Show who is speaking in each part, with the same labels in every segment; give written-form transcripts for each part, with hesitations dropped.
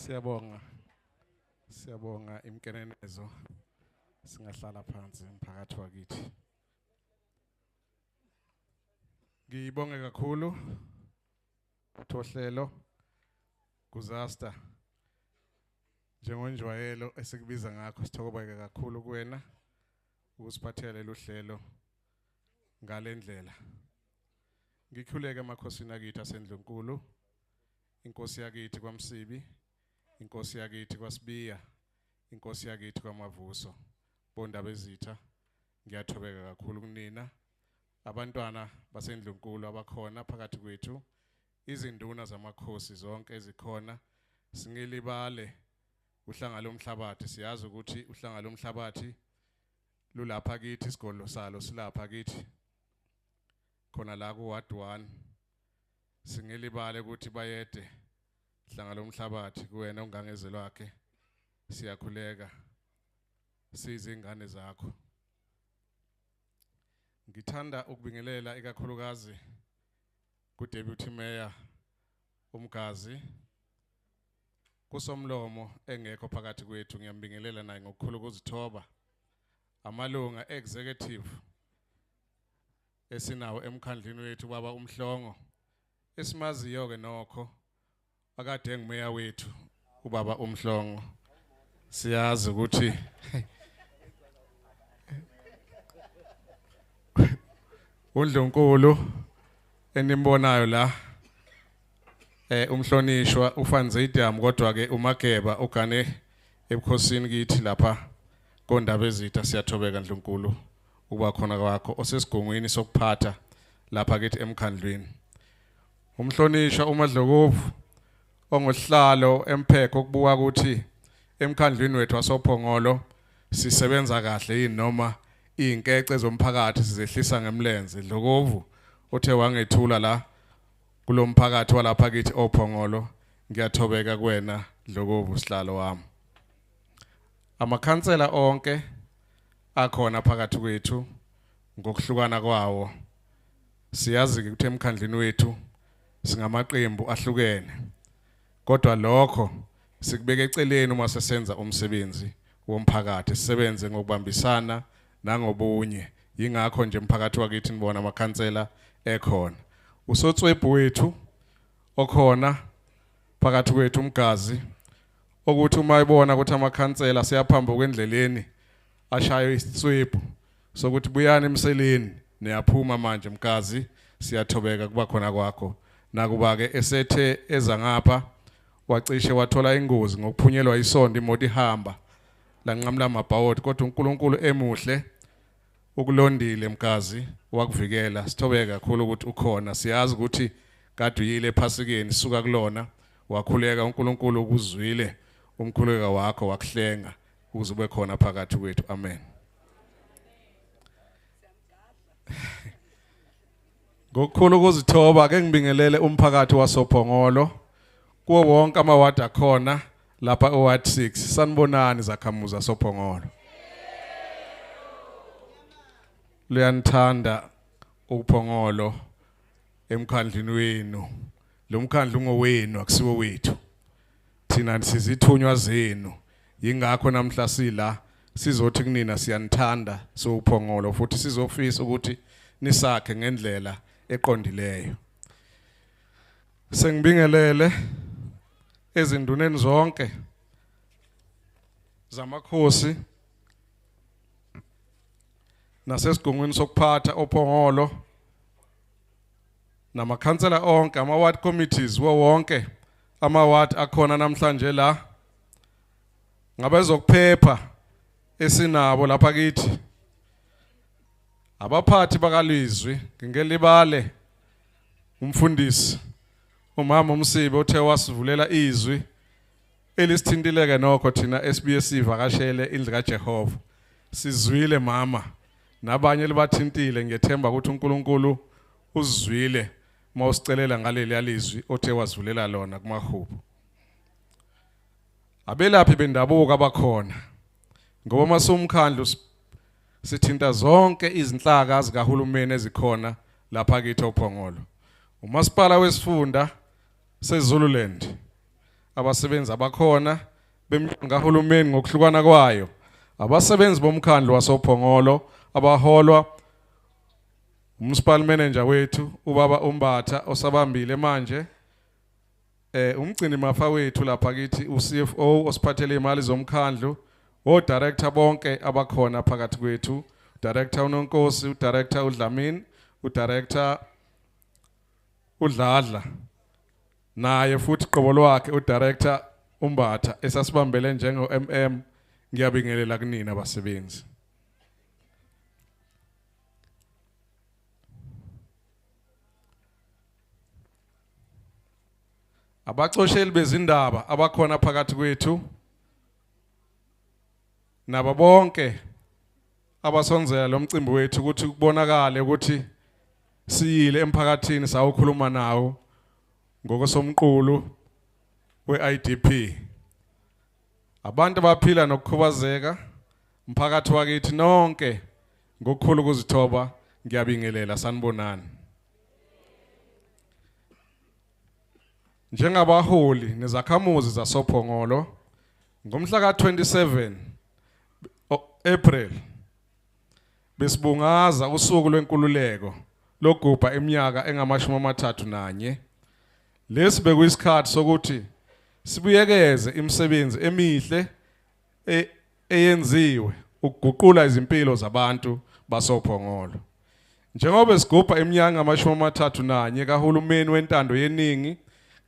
Speaker 1: Siyabonga. Siyabonga imkenenezo. Singahlala phansi umphakathi wakithi. Ngibonge kakhulu Thohlelo Kuzaster. Njengonjwayelo esikubiza ngakho sithokobeke kakhulu kuwena ukusiphathela luhlelo ngalendlela. Ngikhuleke emakhosini akithi aseNdlunkulu, inkosi yakithi kwaMsibi, inkosi yakithi kwaSibiya, inkosi yakithi kwaMavuso. Bondaba ezitha, ngiyathobeka kakhulu kunina. Abantwana baseNdlunkulu abakhona phakathi kwethu, izinduna zamakhosi zonke ezikhona, singilibale uhlanga lomhlabathi. Siyazi ukuthi uhlanga lomhlabathi lulapha kithi, isigolo salo silapha kithi. Khona la ku Ward 1 singilibale ukuthi bayede uhlanga lomhlabathi kuwena ungangezelo wakhe. Siyakhuleka sizingane zakho. Ngithanda ukubingelela ikakhulukazi ku Deputy Mayor uMgazi kusomlomo engekho phakathi kwethu. Ngiyambingelela naye ngokukhulu ukuzithoba. Amalunga executive esinawo emkhandlini wethu baba uMhlongo esimaziyo ke nokho akade engumeya wethu ubaba uMhlongo. Siyazi ukuthi uNdlunkulu enimbonayo la umhlonishwa uFanzidam, kodwa ke uMageba ugane ebukhosini kithi lapha kondaba ezitha. Siyathobeka Ndlunkulu ukuba khona kwakho osesigongweni sokuphatha lapha kithi emkhandlweni. Umhlonishwa uMadlokovu ongohlalo empheko kubuka ukuthi emkhandlweni wethu wasophongolo sisebenza kahle yini noma izinkece zomphakathi sizehlisa ngemlenze. Dlokovu uthe wangethula la kulomphakathi walapha kithi ophongolo. Ngiyathobeka kuwena Dlokovu sihlalo wami. Amakhansela onke akhona phakathi kwethu ngokuhlukana kwawo. Siyazi ukuthi emkhandlini wethu singamaqembu ahlukene, kodwa lokho sikubeka eceleni uma sesenza umsebenzi womphakathi. Sisebenze ngokubambisana nangobunye. Yingakho nje umphakathi wakithi nibona amakhansela ekhona. Usotswebhu wethu okhona phakathi kwethu uMgazi, ukuthi uma ibona ukuthi amakhansela siyaphambuka endleleni ashayo isitswebhu sokuthi buyani emseleni niyaphuma manje Mgazi. Siyathobeka kuba khona kwakho. Nakuba ke esethe eza ngapha wacishe wathola ingozi ngokuphunyelwa isonto imoto ihamba lanqamla amabhawodi, kodwa uNkulunkulu emuhle ukulondile Mgazi wakuvikela. Sithobeka kakhulu ukuthi ukhona. Siyazi ukuthi kade uyile ephasikeni suka kulona wakhuleka uNkulunkulu ukuzwile umkhuleko wakho wakuhlenga ukuze ube khona phakathi kwethu. Amen. Ngokukhulu ukuzithoba ake ngibingelele umphakathi wasophongolo kuwo wonke amawadi akhona lapha eWard 6. Sanibonani zakhamuza sophongolo. Luyanithanda uphongolo emkhandlini wenu. Lo mkhandlu ngowenu akusiwo wethu. Thina sizithunywa zenu. Yingakho namhla sila sizothi kunina siyanithanda sophongolo futhi sizofisa ukuthi nisakhe ngendlela eqondileyo. Sengibingelele ezinduneni zonke zamakhosi nasesigongweni sokuphatha ophongolo namakhansela onke, ama-ward committees wonke ama-ward akhona namhlanje la, ngabezokuphepha esinabo lapha kithi, abaphathi bakalizwi. Ngingelibale umfundisi umama uMsibe uthe wasivulela izwi elisithintileke nokho thina esibuye sivakashele indlu kaJehova. Sizwile mama nabanye libathintile. Ngiyethemba ukuthi uNkulunkulu uzwile mawusicelela ngaleli yalizwi othe wasivulela lona kumahubo. Abelaphi bendabuko abakhona, ngoba masumkhandlu sithinta zonke izinhlaka zikahulumeni ezikhona lapha kithi ophongolo. Umasipala wesifunda seZululand abasebenzi abakhona beminyango kahulumeni ngokuhlukana kwayo, abasebenzi bomkhandlu wasophongolo abaholwa uMunicipal Manager wethu ubaba Umbatha osabambile manje, umgcini mafa wethu lapha kithi uCFO osiphathele imali zomkhandlu, director bonke abakhona phakathi kwethu, director uNonkosi, director uDlamini, director uDladla, naye futhi qobo lwakhe director Umbatha esasibambele njengo MM. Ngiyabingelela kunina abasebenzi. Abacosheli bezindaba abakhona phakathi kwethu nabo bonke abasonzela lo mcimbi wethu ukuthi kubonakale ukuthi siyile emphakathini sawukhuluma nawo ngokosomqulu weIDP. Abantu abaphila nokukhubazeka umphakathi wakithi nonke ngokukhulu ukuzithoba ngiyabingelela sanibonani. Njengabaholi nezakhamuzi zasophongolo ngomhla ka-27 April besibungaza usuku lwenkululeko logubha iminyaka engama-31. Lesi bekuyisikhathi sokuthi sibuyekeze imisebenzi emihle eyenziwe ukuguqula izimpilo zabantu basophongolo. Njengoba sigubha iminyaka engama-31 kahulumeni wentando yeningi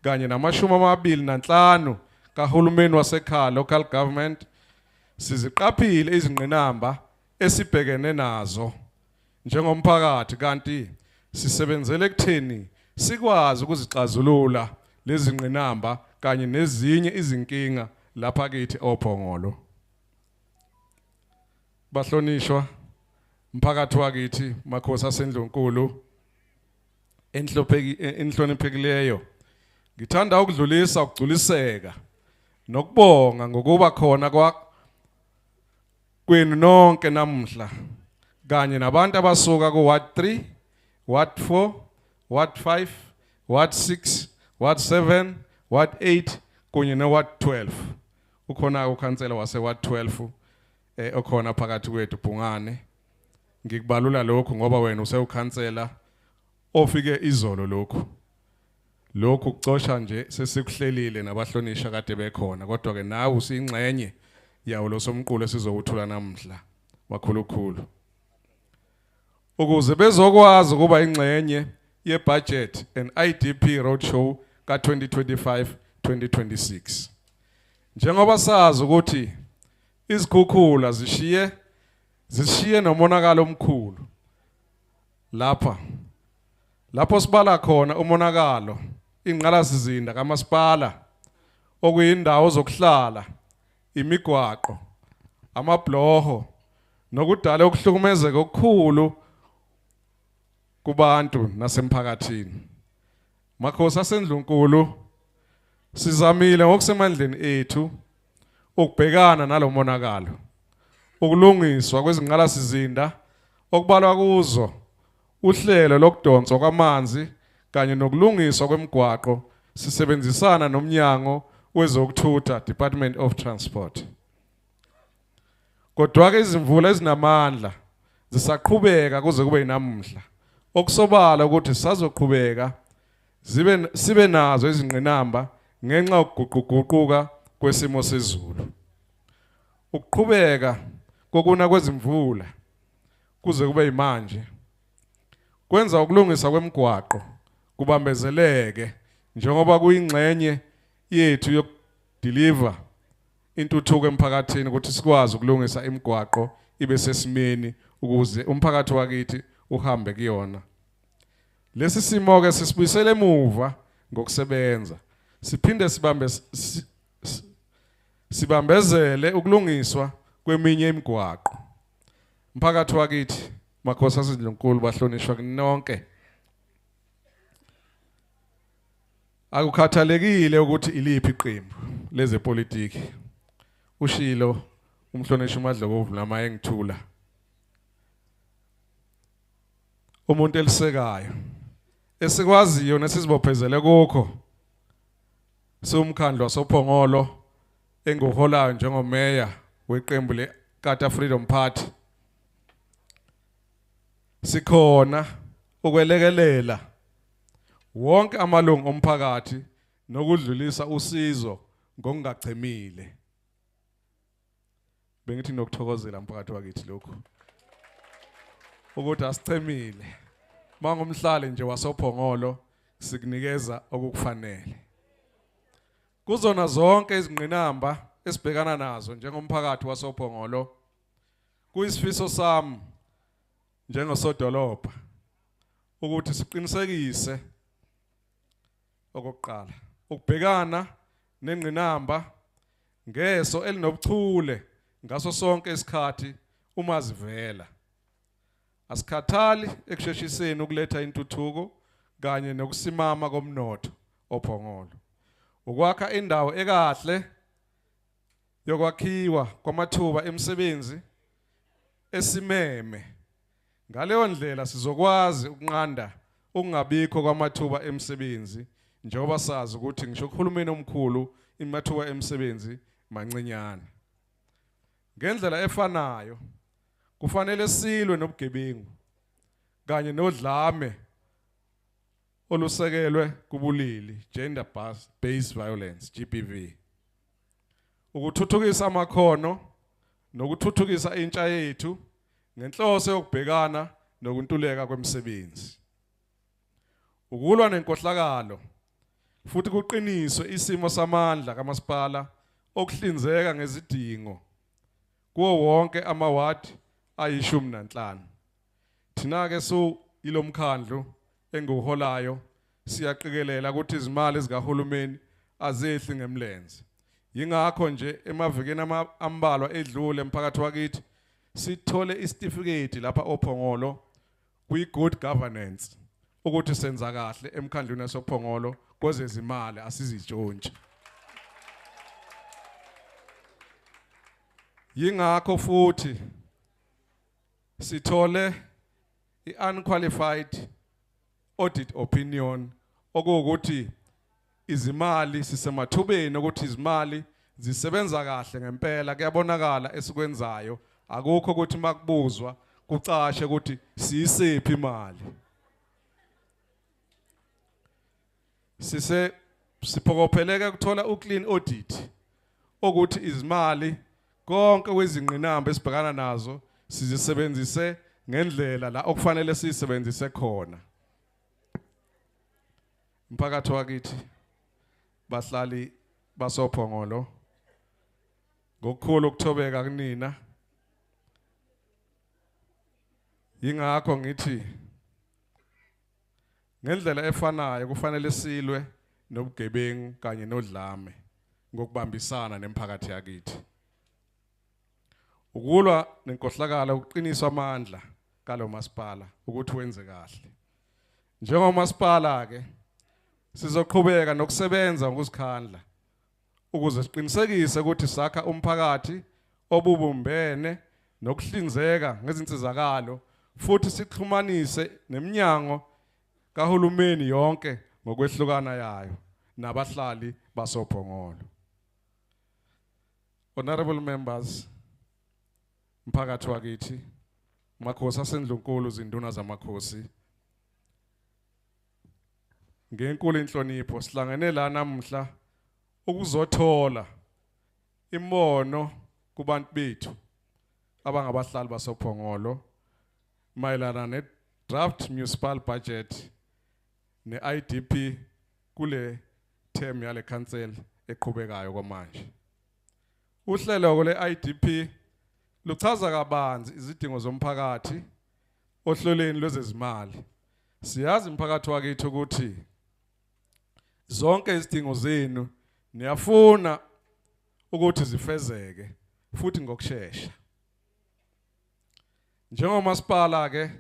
Speaker 1: kanye nama-25 kahulumeni wasekhaya local government, siziqaphile izingqinamba esibhekene nazo njengomphakathi, kanti sisebenzele ekutheni sikwazi ukuzixazulula lezi ngqinamba kanye nezinye izinkinga lapha kithi ophongolo. Bahlonishwa umphakathi wakithi, makhosi aseNdlunkulu enhloniphekileyo, ngithanda ukudlulisa ukugculiseka nokubonga ngokuba khona kwenu nonke namhla, kanye nabantu abasuka ku Ward 3, Ward 4, Ward 5, Ward 6, Ward 7, Ward 8 kunye no-Ward 12. Ukhona ukhansela wase Ward 12 okhona phakathi kwethu Bhungane. Ngikubalula lokhu ngoba wena usewukhansela ofike izolo lokhu kucosha nje sesikuhlelile nabahlonisha kade bekhona, kodwa ke nawe usingxenye yawo losomqulu esizokuthula namhla makhulukhulu, ukuze bezokwazi ukuba ingxenye ye-budget and IDP roadshow ka-2025-2026. Njengoba sazi ukuthi izikhukhula zishiye nomonakalo omkhulu lapho sibala khona umonakalo ingqalasizinda kamasipala okuyindawo zokuhlala, imigwaqo, amabloho nokudala ukuhlukumezeka okukhulu kubantu nasemphakathini. Makhosi aseNdlunkulu, sizamile ngokusemandleni ethu ukubhekana nalomonakalo, ukulungiswa kwezingqalasizinda okubalwa kuzo uhlelo lokudonswa kwamanzi kanye nokulungiswa kwemigwaqo sisebenzisana nomnyango wezokuthutha, Department of Transport. Kodwa ke izimvula ezinamandla zisaqhubeka kuze kube namhla, okusobala ukuthi sazoqhubeka sibe nazo izingqinamba ngenxa yokuguquguquka kwesimo sezulu. Ukuqhubeka kokuna kwezimvula kuze kube imanje kwenza ukulungisa kwemigwaqo kubambezeleke, njengoba kuyingxenye yethu yokudeliver intuthuko emphakathini ukuthi sikwazi ukulungisa imigwaqo ibe sesimeni ukuze umphakathi wakithi uhambe kuyona. Lesi simo ke sisibuyisele emuva ngokusebenza, siphinde sibambezele ukulungiswa kweminye imigwaqo. Umphakathi wakithi, makhosi aseNdlunkulu, bahlonishwa nonke, akukhathalekile ukuthi iliphi iqembu lezepolitiki, ushilo umhlonishwa uMadlovu noma engithula, umuntu elisekayo esikwaziyo nesizibophezele kokho Sumkhandlo wasophongolo enguholayo njengomeya weqembu leKata Freedom Party. Sikhona ukwelekelela wonke amalungu omphakathi nokudlulisa usizo ngokungachemile. Bengithi nokuthokozela umphakathi wakithi lokho. Ukuthi asichemile. Mangumhlali nje wasophongolo sikunikeza okukufanele. Kuzona zonke izingqinamba esibhekana nazo njengomphakathi wasophongolo, kuyisifiso sami njengosodolobha ukuthi siqinisekise okokuqala ukubhekana nengqinamba ngeso elinobuchule ngaso sonke isikhathi uma zivela. Asikhathali ekusheshiseni ukuletha intuthuko kanye nokusimama komnotho ophongolo. Ukwakha indawo ekahle yokwakhiwa kwamathuba emisebenzi esimeme. Ngaleyo ndlela sizokwazi ukunqanda ukungabikho kwamathuba emisebenzi njengoba sazi ukuthi ngisho uhulumeni omkhulu imathuba emisebenzi mancinyane. Ngendlela efanayo kufanele silwe nobugebengu kanye nodlame olusekelwe kubulili, gender based violence, GBV. Ukuthuthukisa amakhono nokuthuthukisa intsha yethu ngenhloso yokubhekana nokuntuleka kwemisebenzi. Ukulwa nenkohlakalo futhi kuqiniswe isimo samandla kamasipala okuhlinzeka ngezidingo kuwo wonke amawadi ayi-15. Thina ke ilomkhandlu enguholayo siyaqikelela ukuthi izimali zikahulumeni azehli ngemlenze. Yingakho nje emavikeni ambalwa edlule emphakathi wakithi sithole isitifiketi lapha ophongolo kwi-good governance ukuthi senza kahle emkhandlweni wasophongolo kwezezimali asizitshontshi. Yingakho futhi sithole i-unqualified audit opinion okuwukuthi izimali sisemathubeni ukuthi izimali zisebenza kahle ngempela. Kuyabonakala esikwenzayo, akukho ukuthi makubuzwa kucashe ukuthi siyisephi imali. Siphokopheleke ukuthola uclean audit ukuthi izimali konke kwezingqinamba esibhekana nazo sizisebenzise ngendlela la okufanele sisebenzise khona. Umphakathi wakithi, bahlali basophongolo, ngokukhulu ukuthobeka kunina. Yingakho ngithi ngendlela efanayo kufanele silwe nobugebengu kanye nodlame ngokubambisana nemphakathi yakithi. Ukulwa nenkohlakalo ukuqinisa amandla kalo masipala ukuthi wenze kahle. Njengomasipala ke sizoqhubeka nokusebenza ngokuzikhandla ukuze siqinisekise ukuthi sakha umphakathi obubumbene nokuhlinzeka ngezinsizakalo futhi sixhumanise neminyango kahulumeni yonke ngokwehlukana yayo nabahlali basophongolo. Honorable members, umphakathi wakithi, makhosi asendlunkulu, izinduna zamakhosi, ngenkulu inhlonipho sihlangene la namhla ukuzothola imbono kubantu bethu abangabahlali basophongolo mayelana ne-draft municipal budget ne-IDP kule term yale council eqhubekayo kwamanje. Uhlelo le-IDP luchaza kabanzi izidingo zomphakathi ohlelweni lwezezimali. Siyazi umphakathi wakithi ukuthi zonke izidingo zenu niyafuna ukuthi zifezeke futhi ngokusheshsha. Njengomasipala ke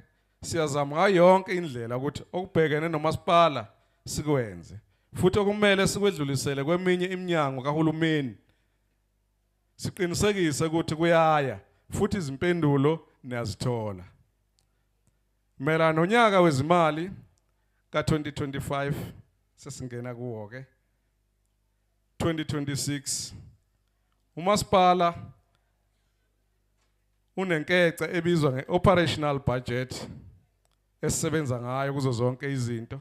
Speaker 1: siyazama ngayo yonke indlela ukuthi okubhekene nomasipala sikwenze futhi okumele sikwedlulisele kweminye iminyango kahulumeni siqinisekise ukuthi kuyaya futhi izimpendulo niyazithola. Mela nonyaka wezimali ka-2025 sesingena kuwo ke 2026 umasipala unenkece ebizwa ngeoperational budget esisebenza ngayo kuzo zonke izinto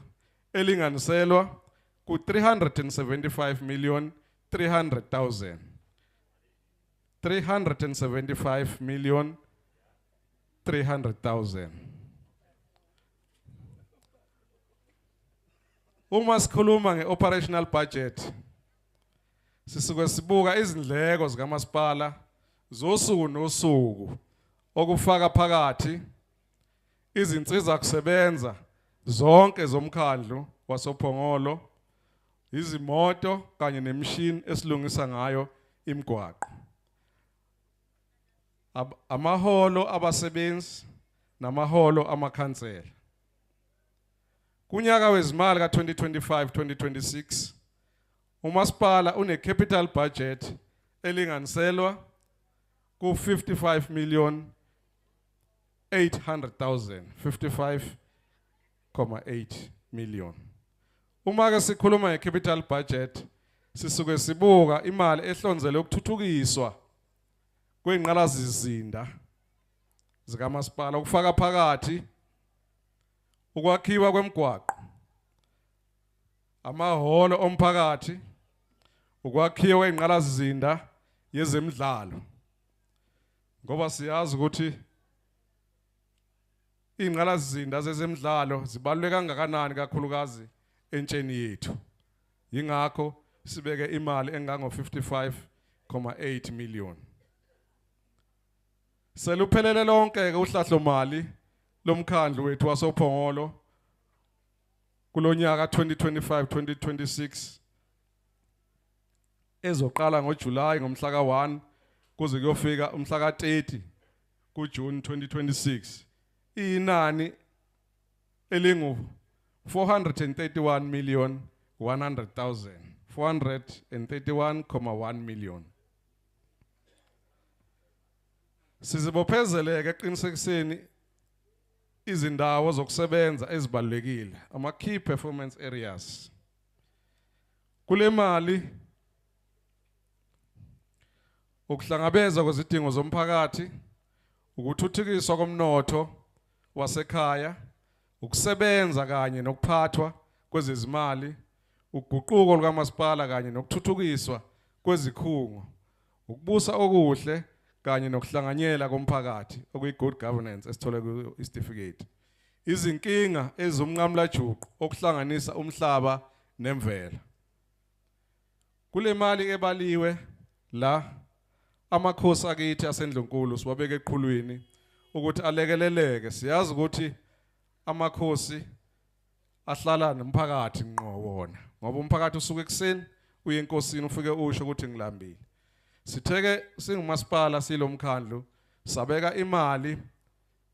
Speaker 1: elinganiselwa ku 375 million 300,000 375 million 300,000. Uma sikhuluma ngeoperational budget sisuke sibuka izindleko zikamasipala zosuku nosuku okufaka phakathi izinsiza kusebenza zonke zomkhandlu wasophongolo, izimoto kanye nemishini esilungisa ngayo imigwaqo, amaholo abasebenzi namaholo amakhansela. Kunyaka wezimali ka-2025-2026 umasipala une-capital budget elinganiselwa ku 55 million 800,000 55.8 million. Uma ke sikhuluma nge-capital budget sisuke sibuka imali ehlonzele ukuthuthukiswa kwengqalazizinda zikamasipala ukufaka phakathi ukwakhiwa kwemigwaqo, amahholo omphakathi, ukwakhiwa kwengqalazizinda yezemidlalo. Ngoba siyazi ukuthi ingqalazizinda zezemidlalo zibaluleke kangakanani kakhulukazi entsheni yethu. Yingakho sibeke imali engango 55.8 million. Seluphelele lonke ke uhlahlo mali lomkhandlu wethu wasophongolo kulonyaka 2025-2026 ezoqala ngoJuly ngomhla ka1 kuze kuyofika umhla ka30 kuJune 2026. Inani elingu 431 million 100,000 431.1 million. Sizibophezeleke eqinisekiseni izindawo zokusebenza ezibalulekile, ama key performance areas. Kule mali ukuhlangabeza kwezidingo zomphakathi, ukuthuthukiswa komnotho wasekhaya, ukusebenza kanye nokuphathwa kwezezimali, uguquko lukamasipala kanye nokuthuthukiswa kwezikhungo, ukubusa okuhle kanye nokuhlanganyela komphakathi okuyi-good governance esithole ku-certificate. Izinkinga ezomnqamulajuqu okuhlanganisa umhlaba nemvelo. Kule mali ebaliwe la amakhosi akithi asendlunkulu siwabeka eqhulwini ukuthi alekeleleke. Siyazi ukuthi amakhosi ahlala nomphakathi ngqo wona ngoba umphakathi usuke ekseni uye enkosini ufike usho ukuthi ngilambile. Sitheke singumasipala silomkhandlu sabeka imali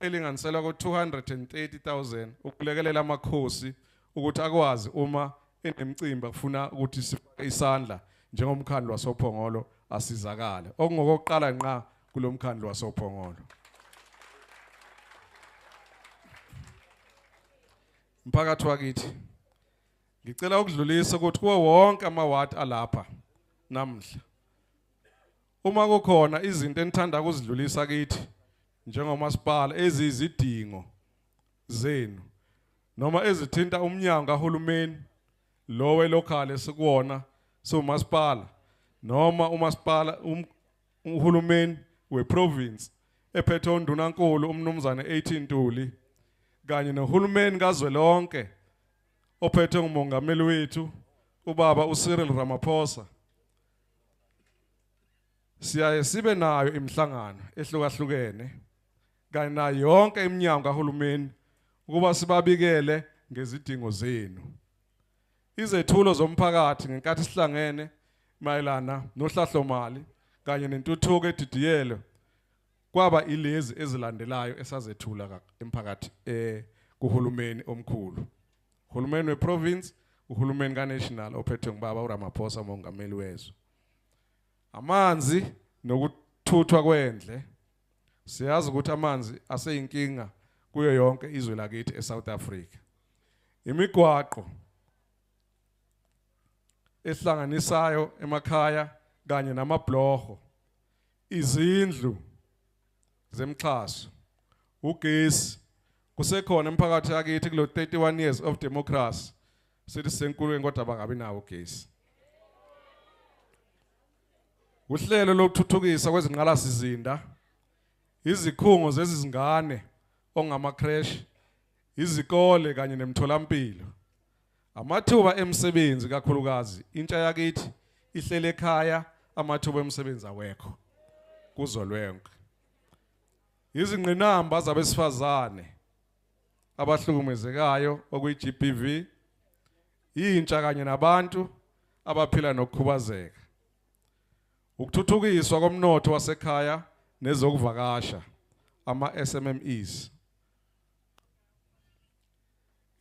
Speaker 1: elinganiselwa ku 230,000 ukulekelela amakhosi ukuthi akwazi uma enemicimbi kufuna ukuthi sifake isandla njengomkhandlu wasophongolo asizakale. Okungokuqala nqa kulomkhandlu wasophongolo. Mphakathi wakithi ngicela ukudlulisa ukuthi kuwo wonke amaward alapha namhla uma kukhona izinto enithanda ukuzidlulisa kithi njengomasipala ezizidingo zenu noma ezithinta umnyango kahulumeni lo welocal esikuwona somasipala noma umasipala uhulumeni weprovince ephethe undunankulu umnumzane 18 Ntuli kanye nohulumeni kazwelonke ophethe ngumongameli wethu ubaba uCyril Ramaphosa. Siyaye sibe nayo imihlangano ehlukahlukene kanye nayo yonke iminyango kahulumeni ukuba sibabikele ngezidingo zenu. Izethulo zomphakathi ngenkathi sihlangene mayelana nohlahlo mali kanye nentuthuko edidiyelwe kwaba ilezi ezilandelayo esazethula emphakathi kuhulumeni omkhulu. Uhulumeni weprovince, uhulumeni kaNational ophethe ngubaba uRamaphosa umongameli wezwe. Amanzi nokuthuthwa kwendle. Siyazi ukuthi amanzi aseyinkinga kuyo yonke izwe lakithi eSouth Africa. Imigwaqo esihlanganisayo emakhaya kanye namabhlorho, izindlu zemxhaso, ugesi. Kusekhona emphakathi yakithi kulo 31 years of democracy sithi senkulweni kodwa bangabi nawo ugesi. Uhlelo lokuthuthukisa kwezinqala sizinda, izikhungo zezizingane ongama crash, izikole kanye nemtholampilo. Amathuba emsebenzi kakhulukazi intsha yakithi ihlele ekhaya, amathuba emsebenzi awekho kuzolwenke. Izingqinamba zabesifazane abahlukumezekayo okuyi-GBV, intsha kanye nabantu abaphila nokukhubazeka. Ukuthuthukiswa komnotho wasekhaya nezokuvakasha, ama-SMMEs.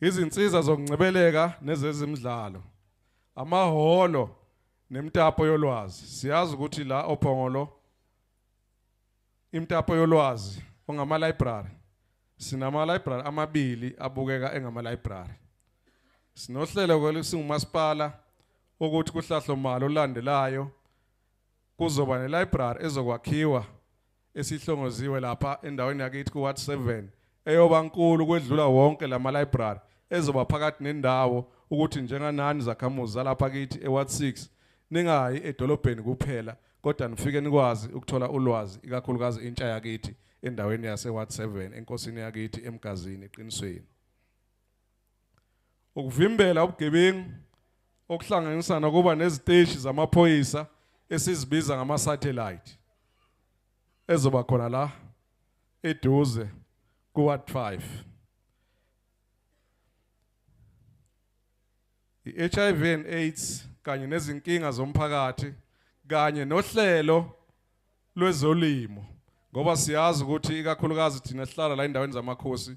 Speaker 1: Izinsiza zokungcebeleka nezezimidlalo, amahholo nemtapo yolwazi. Siyazi ukuthi la oPhongolo imtapo yolwazi ongama-library, sinama-library amabili abukeka engama-library. Sinohlelo kwesingumasipala ukuthi kuhlahlomali olandelayo kuzoba ne-library ezokwakhiwa esihlongoziwe lapha endaweni yakithi ku-Ward 7 eyoba nkulu kwedlula wonke lama-library ezoba phakathi nendawo ukuthi njenganani zakhamuzi zalapha kithi e-Ward 6 ningayi edolobheni kuphela kodwa nifike nikwazi ukuthola ulwazi ikakhulukazi intsha yakithi endaweni yase-Ward 7 enkosini yakithi eMgazini eqinisweni. Ukuvimbela ubugebengu okuhlanganisa nokuba neziteshi zamaphoyisa esizibiza ngama-satellite ezoba khona la eduze ku-Ward 5. I-HIV and AIDS kanye nezinkinga zomphakathi kanye nohlelo lwezolimo, ngoba siyazi ukuthi ikakhulukazi thina sihlala la endaweni zamakhosi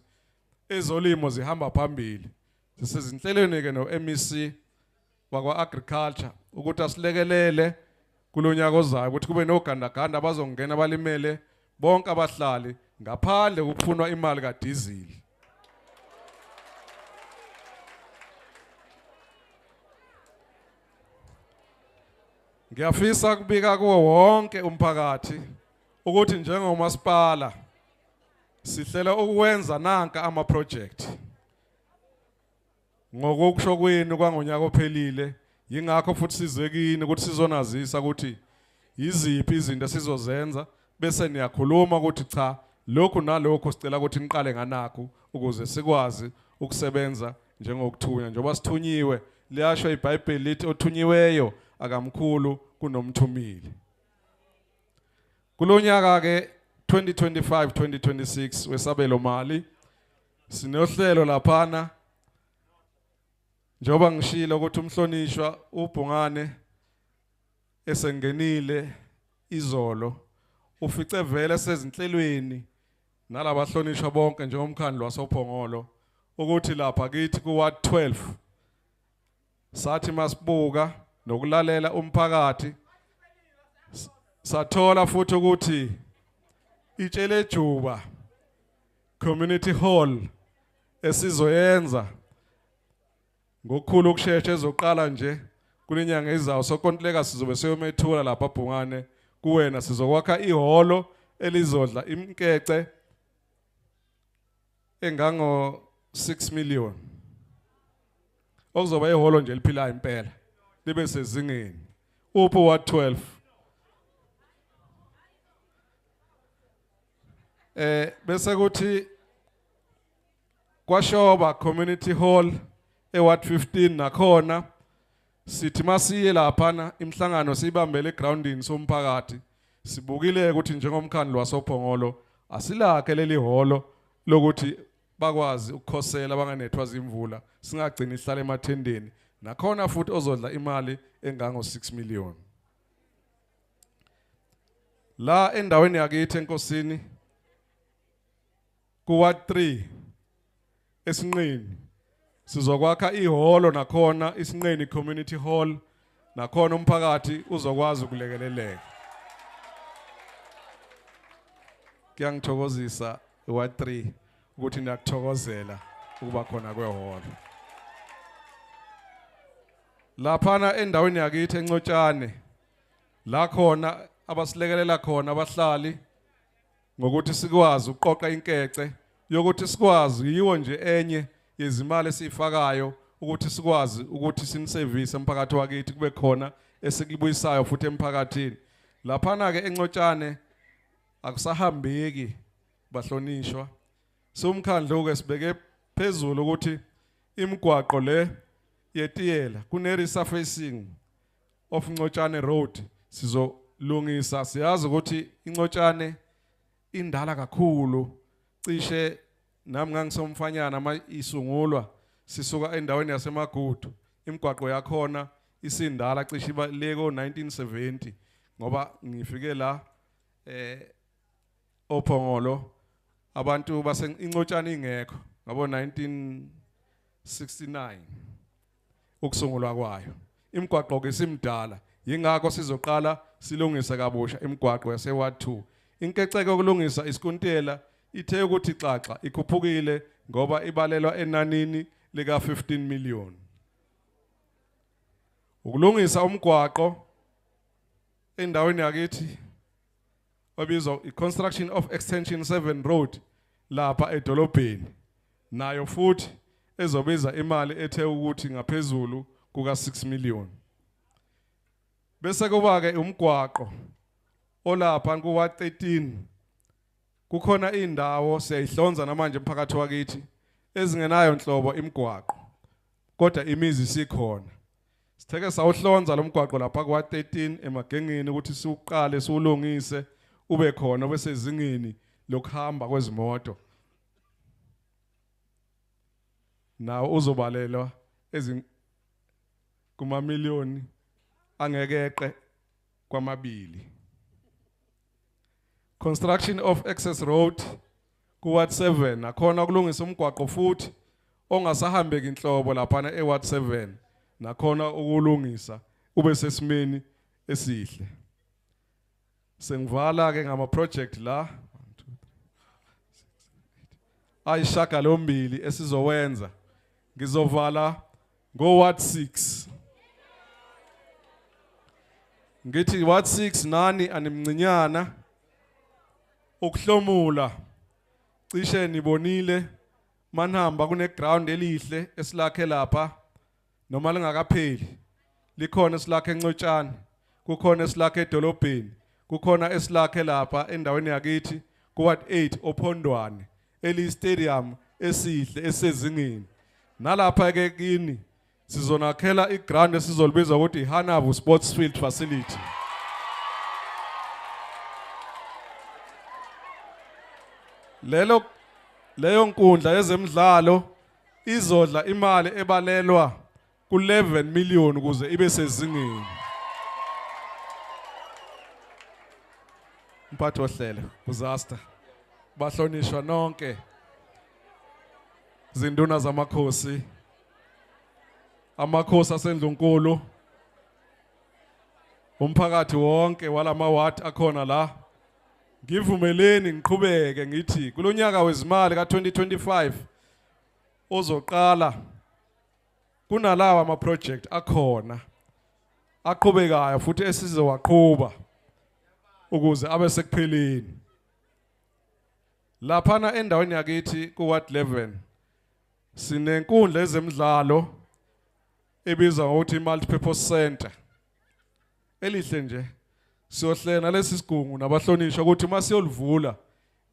Speaker 1: ezolimo zihamba phambili. Sisezinhlelweni ke no-MEC wakwa-agriculture ukuthi asilekelele kulonyaka ozayo ukuthi kube nogandaganda abazongena balimele bonke abahlali ngaphandle kufunwa imali kadizili. Ngiyafisa kubika kuwo wonke umphakathi ukuthi njengomasipala sihlela ukwenza nanka ama-project ngokusho kwenu kwangonyaka ophelile. Yingakho futhi sizekini ukuthi sizonazisa ukuthi yiziphi izinto esizozenza bese niyakhuluma ukuthi cha lokhu nalokho sicela ukuthi niqale nganakho ukuze sikwazi ukusebenza njengokuthunya njengoba sithunyiwe. Liyasho iBhayibheli lithi othunyiweyo akamkhulu kunomthumile. Kulonyaka ke 2025-2026 wesabelo mali sinohlelo laphana njengoba ngishilo ukuthi umhlonishwa uBhungane esengenile izolo ufice vele sezinhlelweni nalabahlonishwa bonke njengomkhandlu wasoPhongolo ukuthi lapha kithi ku-Ward 12 sathi masibuka nokulalela umphakathi sathola futhi ukuthi iTshelejuba Community Hall esizoyenza ngokukhulu ukusheshsha ezoqala nje kulenyanga ezayo sokontileka sizobe siyomethula lapha Bhungane kuwena sizokwakha ihholo elizodla imkece engango 6 million okuzoba ihholo nje liphilayo impela libe sezingeni upho Ward 12 bese kuthi kwaShoba Community Hall eWard 15 nakhona sithi masiye laphana imhlangano sibambele egroundini somphakathi sibukile ukuthi njengomkhandlu wasoPhongolo asilakhe leli holo lokuthi bakwazi ukukhosela banganethwa zimvula singagcini ihlale emathendeni nakhona futhi ozodla imali engango 6 million. La endaweni yakithi enkosini ku-Ward 3 esinqeni sizokwakha ihholo nakhona isinqeni community hall nakhona umphakathi uzokwazi ukulekeleleka. Kuyangithokozisa i-Ward 3 ukuthi niyakuthokozela ukuba khona kwehholo. laphana endaweni yakithi eNcotshane la khona abasilekelela khona abahlali ngokuthi sikwazi uqoqa inkece yokuthi sikwazi yiwo nje enye yezimali esifakayo ukuthi sikwazi ukuthi siniservice emphakathi wakithi kube khona esikubuyisayo futhi emphakathini laphana ke eNcotshane akusahambeki bahlonishwa somkhandlo ke sibeke phezulu ukuthi imigwaqo le yetiyela kune resurfacing of Ncotshane Road sizolungisa siyazi ukuthi iNcotshane indala kakhulu cishe nami ngangisomfanyana isungulwa sisuka endaweni yasemagudu imigwaqo yakhona isindala cishe leko 1970 ngoba ngifike la oPhongolo abantu base iNcotshane ingekho ngabo 1969 ukusungulwa kwayo imigwaqo ke simdala yingakho sizoqala silungisa kabusha imigwaqo yase Ward 2 inkeceke yokulungisa isikuntela ithe ukuthi xaxa ikhuphukile ngoba ibalelwa enanini lika 15 million ukulungisa umgwaqo endaweni yakithi obizwa i-construction of extension 7 road lapha edolobheni nayo futhi ezobiza imali ethe ukuthi ngaphezulu kuka 6 million bese kuba ke umgwaqo olapha kuwa 13 kukhona indawo siyayihlonza namanje emphakathi wakithi ezingenayo inhlobo imigwaqo kodwa imizi sikhona sitheke sawuhlonza lo mgwaqo lapha kwa 13 emagengeni ukuthi siuqale siulungise ube khona bese ezingeni lokuhamba kwezimoto nawo uzobalelwa kuma million angekeqe kwamabili construction of access road ku Ward 7 nakhona ukulungisa umgwaqo futhi ongasahambeki inhlobo lapha eWard 7 nakhona ukulungisa ube sesimeni esihle sengivala ke ngama project la 1 2 3 ayishaka lombili esizowenza ngizovala go Ward 6 ngithi Ward 6 nani animncinyana ukuhlomula cishe nibonile manhamba kune ground elihle esilakhe lapha noma lingakapheli likhona esilakhe eNcotshane kukhona esilakhe edolobheni kukhona esilakhe lapha endaweni yakithi ku Ward 8 oPhondwane eli stadium esihle esezingeni nalapha ke kini sizonakhela iground esizolibiza ukuthi iHanavu Sports Field Facility leyo nkundla yezemidlalo izodla imali ebalelwa ku 11 million ukuze ibe sezingeni mphathi ohlele disaster bahlonishwa nonke zinduna zamakhosi amakhosi aseNdlunkulu umphakathi wonke walama ward akhona la ngivumeleni ngiqhubeke ngithi kulonyaka wezimali ka2025 ozoqala kunalawa ama project akhona aqhubekayo futhi esizowaqhuba ukuze abe sekupheleni laphana endaweni yakithi ku Ward 11 sinenkundla ezemidlalo ebizwa ngokuthi multi-purpose center elihle nje siyohlena lesi sigungu nabahlonishwa ukuthi masiyolivula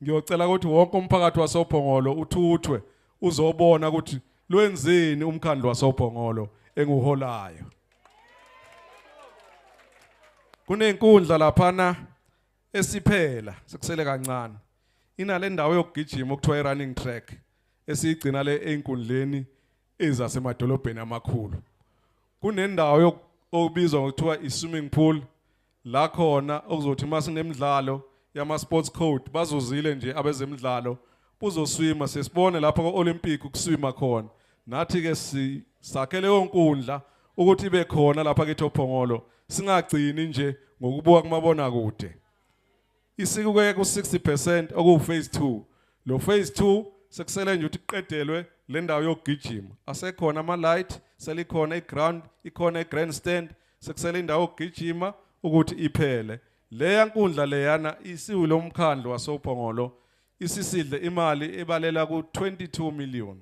Speaker 1: ngiyocela ukuthi wonke umphakathi wasoPhongolo uthuthwe uzobona ukuthi lwenzeni umkhandlo wasoPhongolo enguholayo kunenkundla laphana esiphela sekusele kancane inale ndawo yokugijima okuthiwa i-running track esiyigcina le einkundleni ezasemadolobheni amakhulu kunendawo obizwa ngokuthiwa i-swimming pool la khona okuzothi masinemidlalo yama sports code bazozile nje abezemidlalo uzoswima sesibone lapha ku-Olympic ukuswima khona nathi ke sisakhele yonkundla ukuthi ibe khona lapha ke ePhongolo singagcini nje ngokubuka kumabona kude isikuke ku 60% oku phase 2 lo phase 2 sekusele nje ukuthi iqedelwe le ndawo yokugijima asekhona ama light
Speaker 2: selikhona iground ikhona igrandstand sekusele indawo yokugijima ukuthi iphele leya nkundla leyana isiwilo umkhandlo wasophongolo isisidle imali ebalela ku 22 million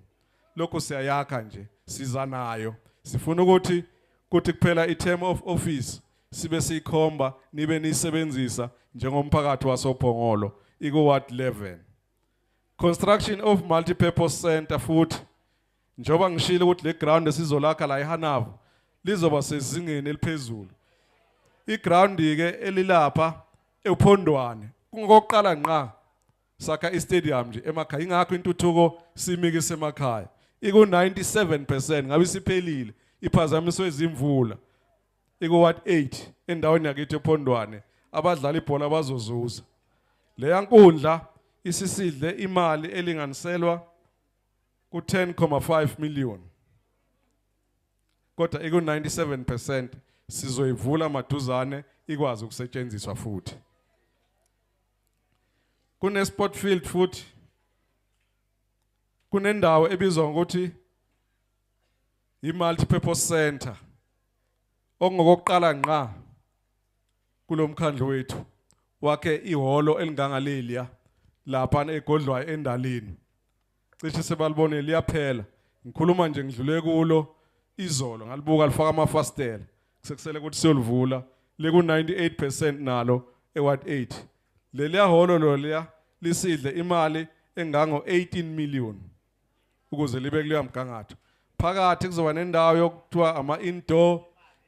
Speaker 2: lokho siyayakha nje siza nayo sifuna ukuthi kuphela i-term of office sibe sikhomba nibe nisebenzisa njengomphakathi wasophongolo iku ward 11 construction of multipurpose center futhi njoba ngishilo ukuthi le ground esizolakha la eHanavu lizoba sezingeni eliphezulu iground ke elilapha ePhondwane kungokuqala nqa sakha istadium nje emakhaya ingakho intuthuko simike emakhaya iku 97% ngabe siphelile iphazamiswe izimvula iku ward 8 endaweni yakithi ePhondwane abadlali ibhola bazozuza leya nkundla isisidle imali elinganiselwa ku 10.5 million kodwa iku 97% sizoyivula maduzane ikwazi ukusetshenziswa futhi kune sport field futhi kunendawo ebizwa ngokuthi i-multipurpose center okungokuqala nqa kulomkhandlo wethu wakhe ihholo elingangaleliya lapha egodlwayo endalini cishe sebalibone liyaphela ngikhuluma nje ngidlule kulo izolo ngalibuka lifaka amafastela sekusele ukuthi siyolivula leku 98% nalo eward 8 leliya holo loliya lisidle imali engango 18 million ukuze libe kuleya mgangatho phakathi kuzoba nendawo yokuthiwa ama-indoor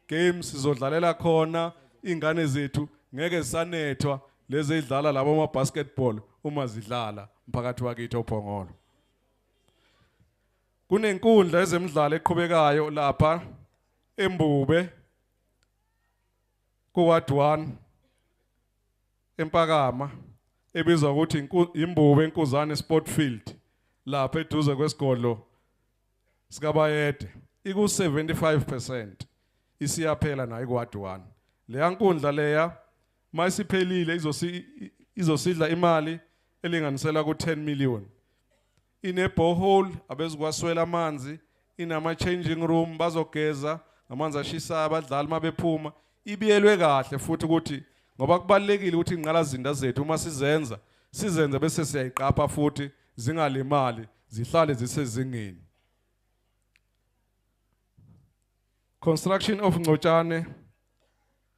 Speaker 2: games sizodlalela khona ingane zethu ngeke zisanethwa lezi edlala labo ama-basketball uma zidlala mphakathi wakithi oPhongolo kunenkundla ezemidlalo eqhubekayo lapha eMbube ku ward 1 eMpakama ebizwa ukuthi iMbube eNkuzane Sport Field lapha eduze kwesigodlo sikaBayede iku 75% isiyaphela nayo ku ward 1 leya nkundla leya mayisiphelile izosidla imali elinganisela ku 10 million ine borehole abezikwaswela amanzi inama changing room bazogeza amanzi ashisa abadlali mabephuma ibiyelwe kahle futhi ukuthi ngoba kubalekile ukuthi ingqalazinda zethu uma sizenze bese siyayiqapha futhi zingalimali zihlale zisezingeni construction of Ngcotshane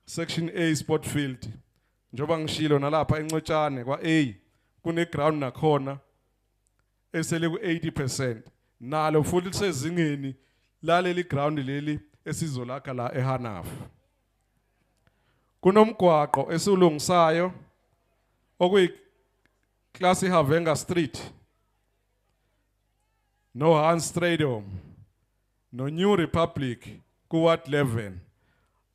Speaker 2: section A sport field njoba ngishilo nalapha eNcotshane kwa A kune ground nakhona esele ku 80% nalo futhi lisezingeni laleli ground leli esizolakha la eHanafu kunomgwaqo esulungisayo okuyi class Havenga Street no Hans Stadium no New Republic ku ward 11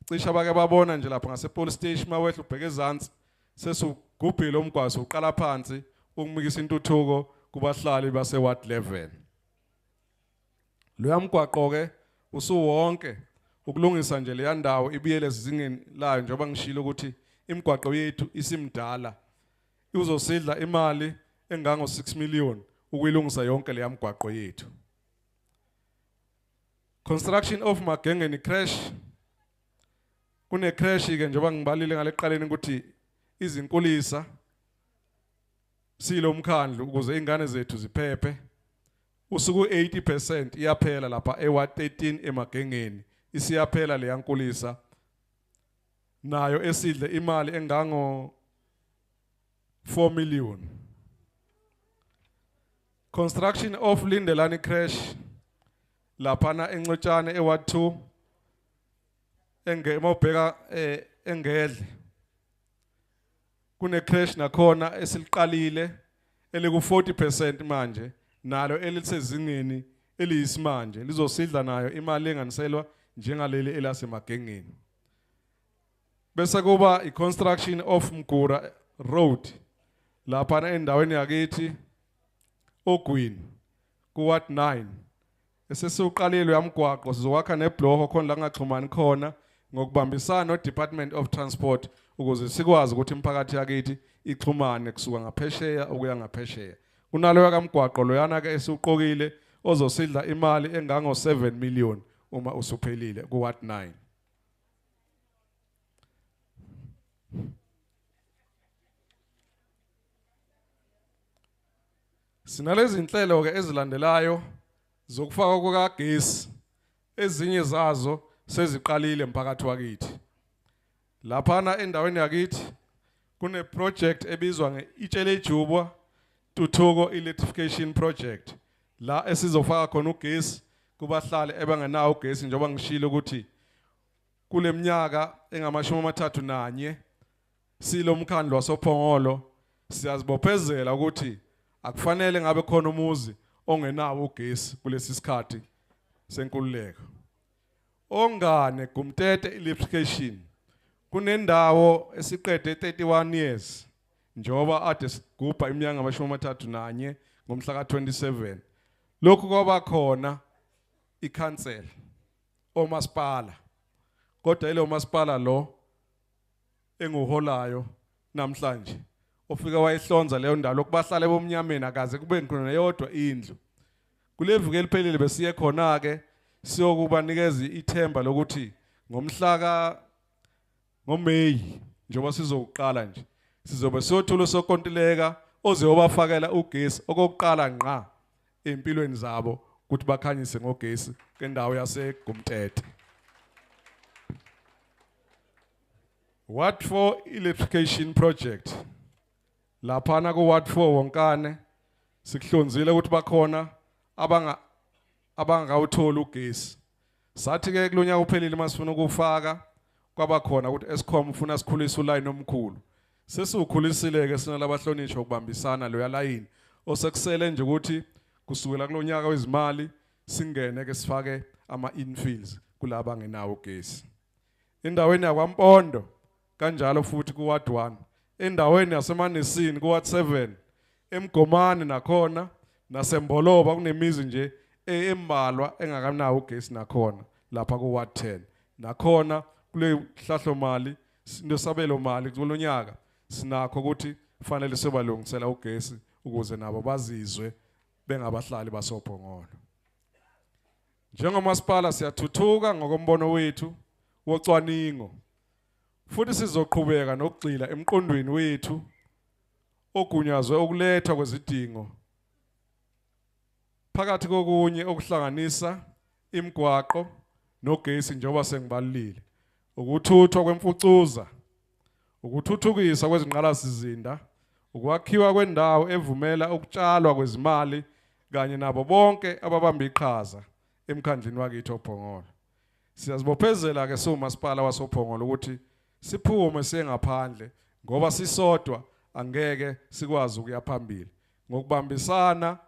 Speaker 2: cisha bake babona nje lapha ngase police station mawehla ubheke ezantsi sesugubhile umgwaso uqala phansi ukumikisa intuthuko kubahlali base ward 11 lo yamgwaqo ke usuwonke ukulungisa nje le yandawo ibiyele ezingeni layo njengoba ngishilo ukuthi imigwaqo yethu isimdala uzosidla imali engango 6 million ukuyilungisa yonke le yamgwaqo yethu construction of Magengeni crash kune crash ke njengoba ngibalile ngaleqaleni ukuthi izinkulisa silo mkhandlu ukuze ingane zethu ziphephe usuku 80% iyaphela lapha eward 13 eMagengeni isiyaphela le yankulisa nayo esidle imali engango 4 million construction of Lindelani crash lapha na eNcotshane eward 2 mawubheka engedle kune crash nakhona esiliqalile eliku 40% manje nalo elisezingeni eliyisimanje lizosidla nayo imali enganiselwa njengaleli elaseMagengeni bese kuba iconstruction of Mgura road lapha endaweni yakithi Ogwini ku ward 9 esesiuqalile yamgwaqo sizokwakha nebloko khona la ngaxhumani khona ngokubambisana no Department of Transport ukuze sikwazi ukuthi imphakathi yakithi ixhumane kusuka ngaphesheya ukuya ngaphesheya kunalo yakamgwaqo loyana ke esiuqokile ozosidla imali engango 7 million uma usuphelile ku Ward 9. Sinalezi inhlelo ke ezilandelayo zokufaka kukagesi, ezinye zazo seziqalile emphakathi wakithi. Laphana endaweni yakithi kune project ebizwa ngeItshele-Jubwa Tuthuko Electrification Project, la esizofaka khona ugesi kubahlali ebangenawo ugesi, njengoba ngishilo ukuthi kule minyaka engama-31 silomkhandlu wasoPhongolo siyazibophezela ukuthi akufanele ngabe khona umuzi ongenawo ugesi kulesi sikhathi senkululeko. Ongane Gumtete Electrification kunendawo esiqede 31 years njoba ade sigubha iminyaka ngama-31 ngomhla ka-27. Lokhu kwaba khona ikhansela omasipala, kodwa ile umasipala lo enguholayo namhlanje ofika wayihlonza leyo ndawo lokubahlale bomnyameni akaze kube khona neyodwa indlu. Kule viki eliphelile besiye khona ke siyokubanikeza ithemba lokuthi ngoMay njengoba sizoqala nje sizobe siyothola sokontileka ozeyobafakela ugesi okokuqala ngqa empilweni zabo ukuthi bakhanyise ngogesi kendawo yaseGumtete. Ward 4 Electrification Project laphana ku Ward 4 wonkane sikuhlonzile ukuthi bakhona abangawuthola ugesi. Sathi ke kulonyaka uphelile masifuna ukufaka kwabakhona ukuthi Eskom ufuna sikhulise uline omkhulu. Sesiwukhulisile ke sina labahlonishwa ukubambisana loya line osekusele nje ukuthi kusukela kulonyaka wezimali singene ke sifake ama-infills kulaba ngenawo ugesi. Endaweni yakwaMpondo kanjalo futhi ku Ward 1, endaweni yaseManesini ku Ward 7, eMgomani nakhona naseMboloba kunemizi nje embalwa engakanawo ugesi nakhona lapha ku Ward 10. Nakhona kule hlahlo mali sinosabelo mali kulonyaka sinakho ukuthi kufanele sibalungisela ugesi ukuze nabo bazizwe bengabahlali basoPhongolo. Njengomasipala siyathuthuka ngokombono wethu wocwaningo, futhi sizoqhubeka nokugxila emqondweni wethu ogunyazwe ukulethwa kwezidingo phakathi kokunye okuhlanganisa imigwaqo nogesi njengoba sengibalile, ukuthuthwa kwemfucuza, ukuthuthukisa kwezingqalasizinda, ukwakhiwa kwendawo evumela ukutshalwa kwezimali kanye nabo bonke ababamba iqhaza emkhandlini wakithi oPhongolo. Siyazibophezela ke siwumasipala wasoPhongolo ukuthi siphume siye ngaphandle ngoba sisodwa angeke sikwazi ukuya phambili. Ngokubambisana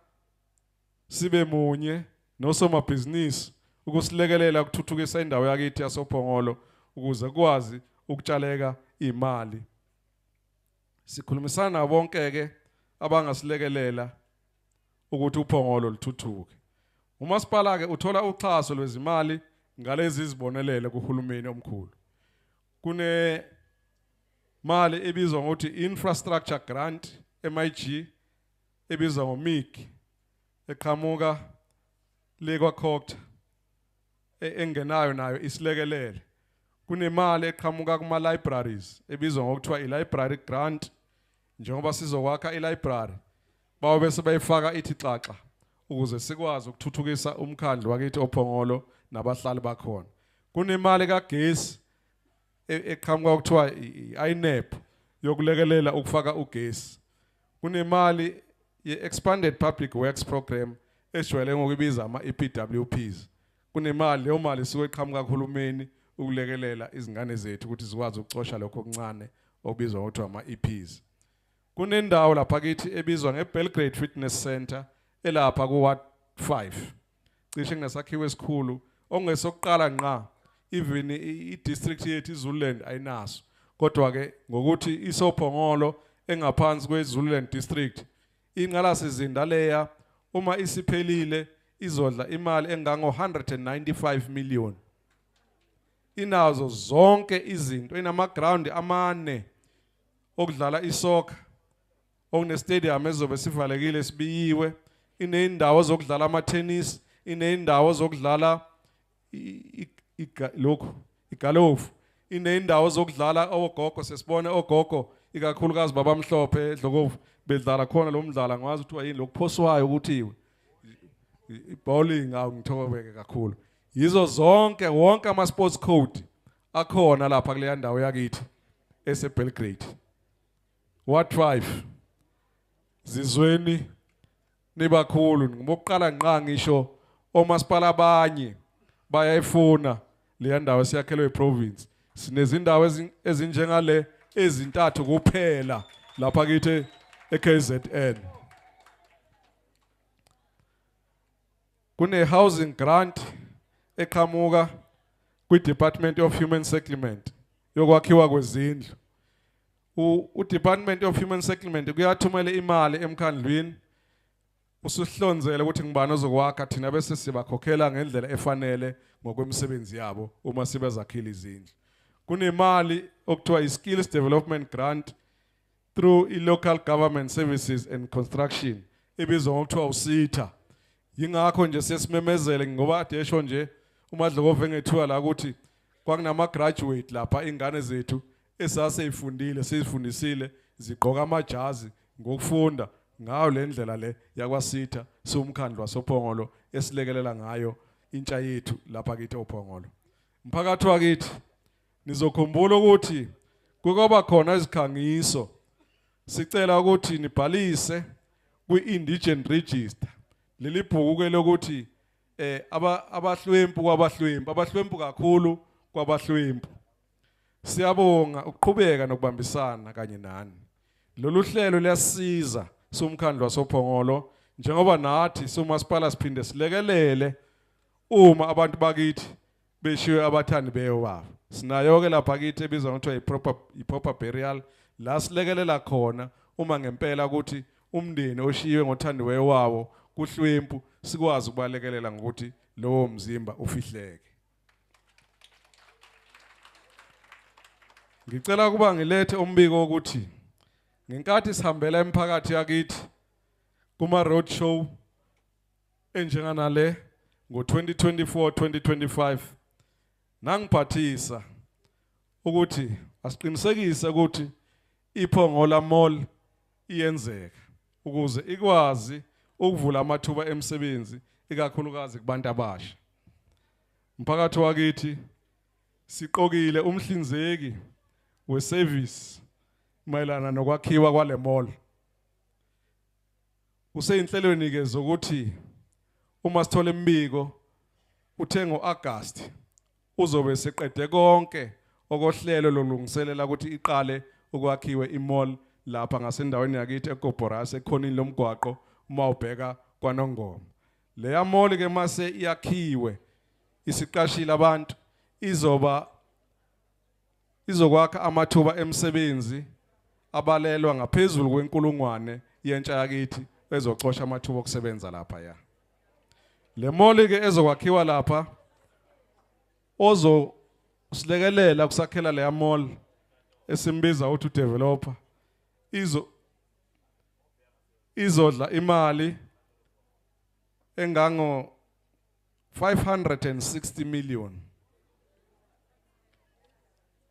Speaker 2: sibe munye nosomabhizinisi ukusilekelela ukuthuthukisa indawo yakithi yasoPhongolo ukuze kwazi ukutshaleka imali. Sikhulumisana bonke ke abangasilekelela ukuthi uPhongolo luthuthuke. Umasipala ke uthola uxhaso lwezimali ngalezi izibonelelo kuhulumeni omkhulu. Kune mali ebizwa ngokuthi Infrastructure Grant MIG ebizwa ngoMIG eqhamuka lekwa Khokta engenayo nayo isilekelele. Kunemali eqhamuka kuma libraries ebizwa ngokuthiwa i-library grant, njengoba sizokwakha i-library bawo bese bayifaka ithi xaxa ukuze sikwazi ukuthuthukisa umkhandlu wakithi oPhongolo nabahlali bakhona. Kunemali kagesi eqhamuka kuthiwa i-INEP yokulekelela ukufaka ugesi. Kunemali ye-Expanded Public Works Program ejwayele ngokubiza ama-EPWPs. Kunemali, leyo mali isuke eqhamuka kuhulumeni ukulekelela izingane zethu ukuthi zikwazi ukucosha lokho okuncane okubizwa ngokuthi ama-EPs. Kunendawo lapha kithi ebizwa ngeBelgrade Fitness Center elapha ku Ward 5. Cishe kunesakhiwo esikhulu ongesokuqala ngqa, even i-district yethu iZululand ayinaso. Kodwa ke ngokuthi isoPhongolo engaphansi kweZululand district ingqalasizinda leya uma isiphelile izodla imali engango 195 million. Inazo zonke izinto, inama-ground amane okudlala isoccer, okune-stadium ezobe sivalekile sibiyiwe, iney'ndawo zokudlala ama-tennis, iney'ndawo zokudlala lokhu igalofu inendawo zokudlala ogogo sesibone ogogo ikakhulukazi babamhlophe edlokovu bedlala khona lo mdlalo ngazi ukuthi yini lokuphoswayo ukuthiwe bowling ngithobeke kakhulu yizo zonke wonke ama sports code akhona lapha kule ndawo yakithi eseBelgrade Ward 5 zizweni nibakhulu ngokuqala nqa ngisho omasipala abanye bayayifuna le ndawo siyakhelwe eprovince sinezindawo ezinjengale ezintathu kuphela lapha kithi eKZN kune housing grant eqhamuka kwi-Department of Human Settlement yokwakhiwa kwezindlu u-Department of Human Settlement kuyathumela imali emkhandlwini usuhlonzele ukuthi ngibani ozokwakha thina bese sibakhokhela ngendlela efanele ngokwemisebenzi yabo uma sibezakhile izindlu kunemali okuthiwa i-Skills Development Grant through i-Local Government Services and Construction ebizwa ngokuthiwa uSITA yingakho nje sesimemezele ngoba ade esho nje uMadlokovu engethiwa la ukuthi kwakunama graduate lapha ingane zethu esaseyifundile sezifundisile zigqoka amajazi ngokufunda ngayo le ndlela le yakwaSITA somkhandlu wasoPhongolo esilekelela ngayo intsha yethu lapha kithi oPhongolo mphakathi wakithi nizokhumbula ukuthi kuyoba khona izikhangiso sicela ukuthi nibhalise kwi-indigent register leli bhuku ke lokuthi abahlwempu kakhulu kwabahlwempu siyabonga ukuqhubeka nokubambisana kanye nani lolu hlelo liyasiza somkhandlu wasoPhongolo njengoba nathi somasipala siphinde silekelele uma abantu bakithi beshiwe abathandi beyo babo sinayo ke lapha kithi ebizwa ngokuthiwa i-proper burial la silekelela khona uma ngempela ukuthi umndeni oshiwe ngothandiweyo wawo kuhlwempu sikwazi ukubalekelela ngokuthi lowo mzimba ufihleke ngicela kuba ngilethe umbiko ukuthi ngenkathi sihambela emphakathi yakithi kuma road show enjengana le ngo2024 2025 nangiphathisa ukuthi asiqinisekise ukuthi iPhongola Mall iyenzeka ukuze ikwazi ukuvula amathuba emsebenzi ikakhulukazi kubantu abasha umphakathi wakithi siqokile umhlinzeki weservice mayelana nokwakhiwa kwale mall useyinhlelweni ke zokuthi uma sithola imbiko uthe ngoAugust uzobe seqede konke okohlelo lolungiselela ukuthi iqale ukwakhiwe imall lapha ngasendaweni yakithi eGoborasi ekhonini lomgwaqo uma ubheka kwaNongoma leya mall ke mase iyakhiwe isiqashile abantu izokwakha amathuba emsebenzi abalelwa ngaphezulu kwenkulungwane yentsha yakithi ezoxosha amathuba okusebenza lapha ya le mall ke ezokwakhiwa lapha silekelela kusakhela leya mall esimbiza ukuthi udeveloper izodla imali engango 560 million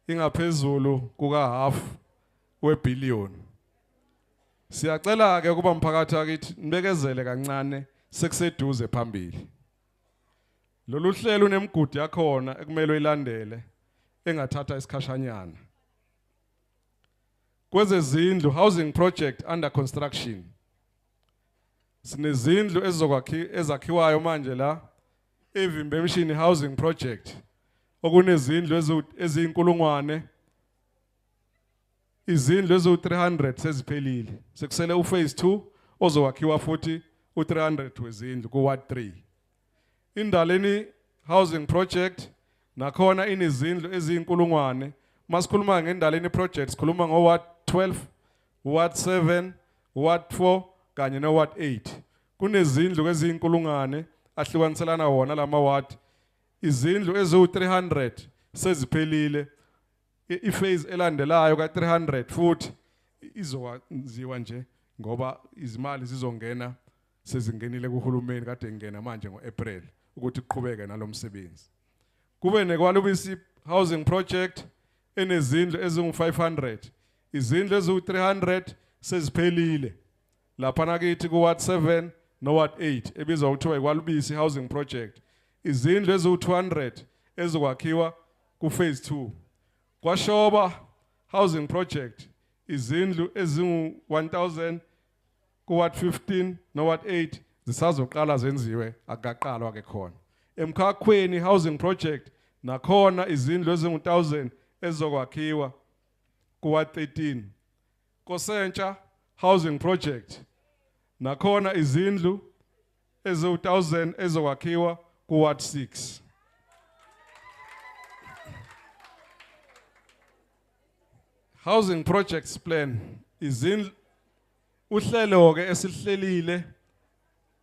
Speaker 2: ingaphezulu kuka half webillion siyacela ke kuba mphakathi wakithi nibekezele kancane sekuseduze phambili lolu hlelo unemgudi yakhona ekumele ilandele engathatha isikhashanyana kwezezindlu housing project under construction sinezindlu ezakhiwayo manje la eVimbemshini housing project okunezindlu eziyinkulungwane izindlu ezu300 seziphelile sekusele uphase 2 ozowakhiwa futhi u300 wezindlu ku Ward 3 indaleni housing project nakhona inezindlu eziyinkulungwane masikhuluma ngendaleni project sikhuluma ngo Ward 12 Ward 7 Ward 4 kanye no Ward 8 kunezindlu eziyinkulungwane ahlukaniselana wona lama ward izindlu ezu300 seziphelile iphase elandelayo ka300 futhi izokwenziwa nje ngoba izimali zizongena sezingenile kuhulumeni kade ngena manje ngoApril ukuthi kuqhubeke nalomsebenzi kube nekwalubisi housing project enezindlu ezingu500 izindlu eziwu300 seziphelile lapha nakithi ku Ward 7 no Ward 8 ebizwa ukuthiwa ikwalubisi housing project izindlu eziwu200 ezokwakhiwa ku phase 2 kwaShoba housing project izindlu ezingu1000 ku Ward 15 no Ward 8 zisazoqala zenziwe akaqalwa ke khona eMkhakhweni housing project nakhona izindlu ezingu1000 ezokwakhiwa ku Ward 13 Kosentsha housing project nakhona izindlu eziwu1000 ezokwakhiwa ku Ward 6 housing projects plan izindlu uhlelo ke esihlelile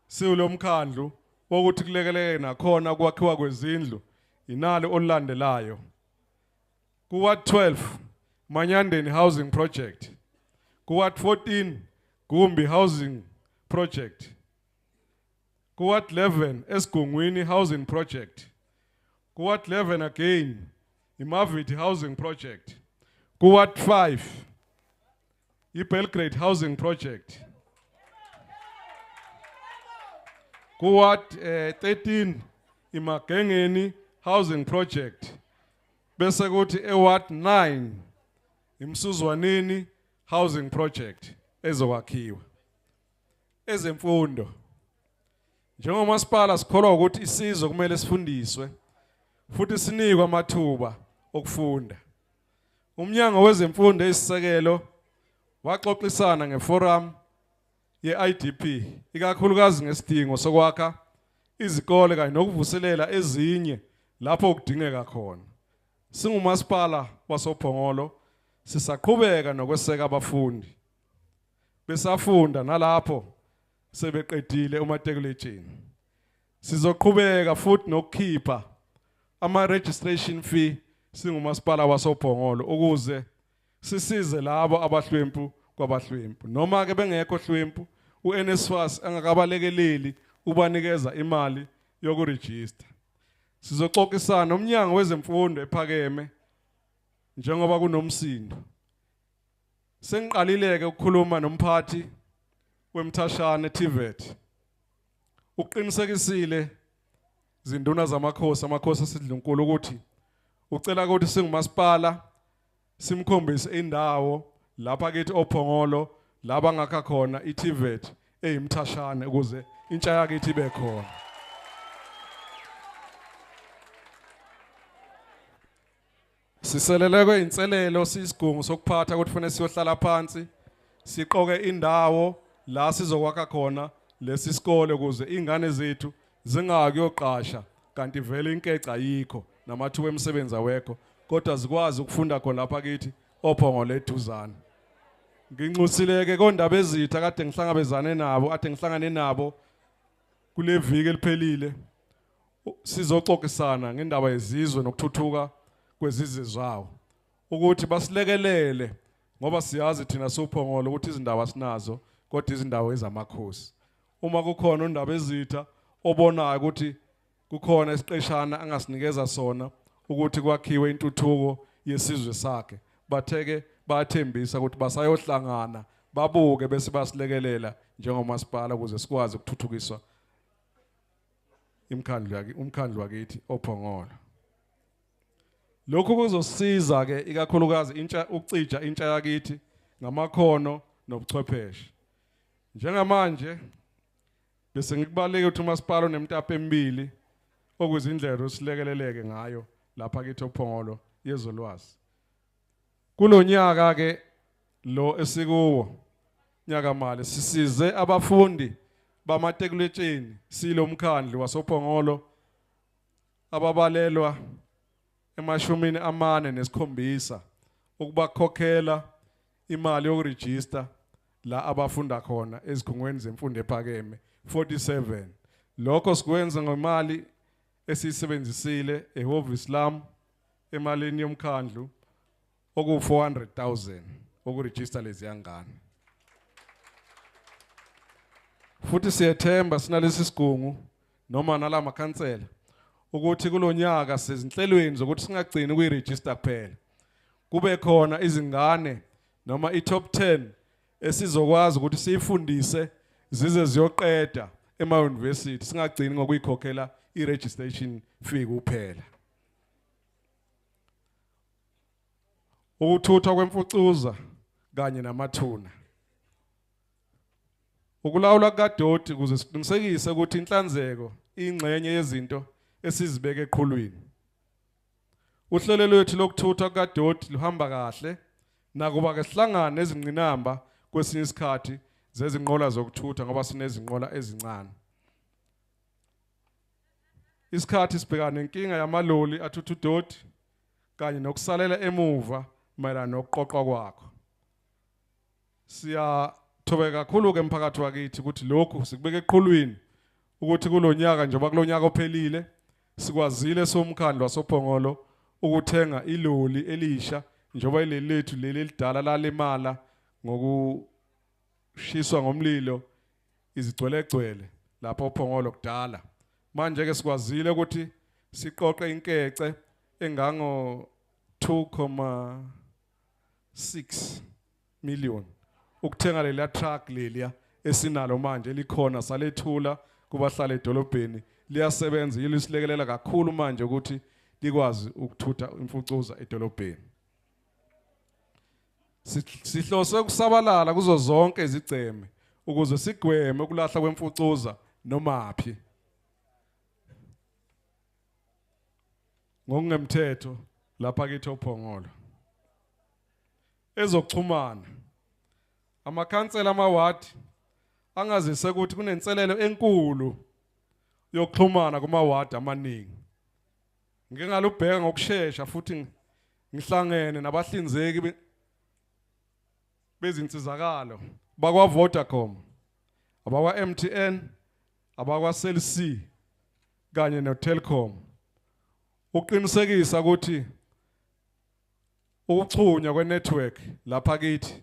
Speaker 2: siwulomkhandlu wokuthi kulekeleke nakhona kwakhiwa kwezindlu inalo olulandelayo ku Ward 12 Manyandeni housing project ku Ward 14 Gumbi housing project ku Ward 11 Esigungwini housing project ku Ward 11 again iMaviti housing project ku Ward 5 iBelgrade housing project ku Ward 13 iMagengeni housing project bese kuthi eWard 9 iMsuzwaneni housing project ezokwakhiwa ezemfundo njengomasipala sikholwa ukuthi isizwe kumele sifundiswe futhi sinikwe amathuba okufunda umnyango wezemfundo esisekelo waxoxisana ngeforum ye-IDP ikakhulukazi ngesidingo sokwakha izikole kanye nokuvuselela ezinye lapho kudingeka khona singumasipala wasoPhongolo sisaqhubeka nokweseka abafundi besafunda nalapho sebeqedile umatriculation sizoqhubeka futhi nokukhipha ama-registration fee singumasipala wasoPhongolo ukuze sisize labo abahlwempu kwabahlwempu noma ke bengekho hlwempu uNSFAS angakabalekeleli ubanikeza imali yokuregister sizoxoxisana nomnyango wezemfundo ephakeme njengoba kunomsindo sengiqalileke ukukhuluma nomphathi wemthashane TVET uqinisekisile zinduna zamakhosi amakhosi asidlunkulu ukuthi ucela ukuthi singumasipala simkhombise indawo lapha kithi oPhongolo laba ngakha khona iTVET eyimthashane ukuze intsha yakithi ibe khona siseleleke inselelo sisigungu sokuphatha ukuthi fanele siyohlala phansi siqoke indawo la sizokwakha khona lesi sikole ukuze ingane zethu zingakuyoqasha kanti vele inkeca yikho namathuba emisebenzi awekho kodwa zikwazi ukufunda khona lapha kithi oPhongolo eduzane ngincusileke kondaba ezitha kade ngihlangabezane nabo ade ngihlangane nabo kule viki eliphelile sizoxoxisana ngendaba yezizwe nokuthuthuka kwezizwe zawo ukuthi basilekelele ngoba siyazi thina soPhongolo ukuthi izindawo sinazo kodwa izindawo ezamakhosi uma kukhona indaba ezitha obonayo ukuthi kukhona isiqeshana angasinikeza sona ukuthi kwakhiwe intuthuko yesizwe sakhe batheke bathembisa ukuthi basayohlangana babuke bese basilekelela njengomasipala ukuze sikwazi ukuthuthukiswa umkhandlu wakithi oPhongolo lokhu kuzosiza ke ikakhulukazi intsha ukucija intsha yakithi ngamakhono nobuchwepheshe njengamanje bese ngikubaleke ukuthi umasipala onemtapo emibili okuzindlela osilekeleleke ngayo lapha kithi oPhongolo yezolwazi kulonyaka ke lo esikuwo nyaka mali sisize abafundi bamatekuletseni silomkhandlu wasoPhongolo ababalelwa emashumini amane nesikhombisa ukubakhokhela imali yokuregister la abafunda khona ezikhungweni zemfundo ephakeme 47 lokho sikwenza ngemali esisebenzisile ehhovisi lami emalini yomkhandlu oku 400,000 ukuregister lezi yangane futhi siyethemba sinalesi sigungu noma nala makhansela ukuthi kulonyaka sezinhlelweni zokuthi singagcini kuyiregister kuphela. Kube khona izingane noma i-top 10 esizokwazi ukuthi siyifundise zize ziyoqeda ema-university singagcini ngokuyikhokhela i-registration fee kuphela. Ukuthuthwa kwemfucuza kanye namathuna. Ukulawula kaDoti ukuze siqinisekise ukuthi inhlanzeko ingxenye yezinto esizibeke eqhulwini. Uhlelo lwethu lokuthutha kaDoti luhamba kahle nakuba ke sihlangana nezingqinamba kwesinye isikhathi zezinqola zokuthutha ngoba sinezinqola ezincane. Isikhathi sibhekana nenkinga yamaloli athutha uDoti kanye nokusalela emuva mayelana nokuqoqwa kwakho. Siyathobe kakhulu ke emphakathi wakithi ukuthi lokhu sikubeka eqhulwini ukuthi kulonyaka njengoba kulonyaka ophelile sikwazile somkhandlu wasophongolo ukuthenga iloli elisha njengoba ileli lethu leli lidala lalimala ngokushiswa ngomlilo izigcwelegcwele lapha ophongolo kudala. Manje ke sikwazile ukuthi siqoqe inkece engango 2.6 million ukuthenga leli truck leliya esinalo manje likhona salethula kubahlala edolobheni liyasebenza yilisilekelela kakhulu manje ukuthi likwazi ukuthutha imfucuza edolobheni. Sihlose ukusabalala kuzo zonke izigceme ukuze sigweme ukulahla kwemfucuza nomaphi ngokungemthetho lapha kithi ophongolo. Ezokuxhumana amakhansela amawadi angazise ukuthi kunenselelo enkulu yokuxhumana kumawadi amaningi. Ngike ngalubheka ngokusheshsha futhi ngihlangene nabahlinzeki bezinsizakalo bakwa Vodacom, abakwa MTN, abakwa Cell C kanye no Telkom. Uqinisekisa ukuthi ukuchunywa kwenetwork lapha kithi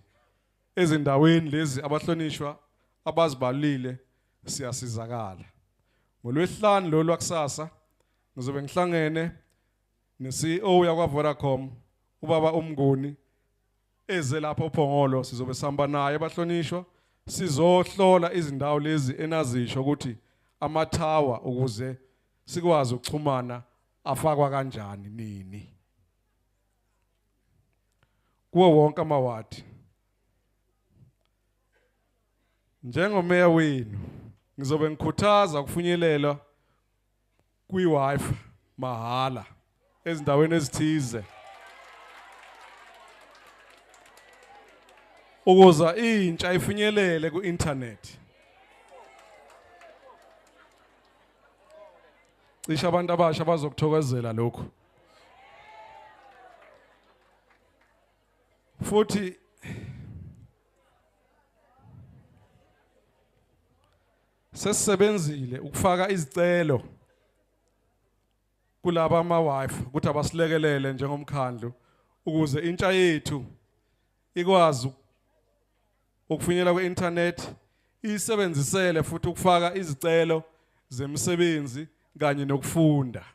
Speaker 2: ezindaweni lezi abahlonishwa abazibalile siyasizakala. NgoLwesihlanu lo lwakusasa ngizobe ngihlangene ne-CEO yakwa Vodacom ubaba uMnguni eze lapha ophongolo sizobe sihamba naye abahlonishwa sizohlola izindawo lezi enazisho ukuthi amathawa ukuze sikwazi ukuxhumana afakwa kanjani nini kuwo wonke amawadi. Njengomeya wenu ngizobe ngikhuthaza ukufinyelela kwi-Wi-Fi mahala ezindaweni ezithize ukuze intsha ifinyelele ku-internet. Cishe abantu abasha bazokuthokozela lokho. Futhi sesebenzile ukufaka izicelo kulaba ama-Wi-Fi ukuthi abasilekelele njengomkhandlu ukuze intsha yethu ikwazi ukufinyelela kwi-internet isebenzisele futhi ukufaka izicelo zemisebenzi kanye nokufunda.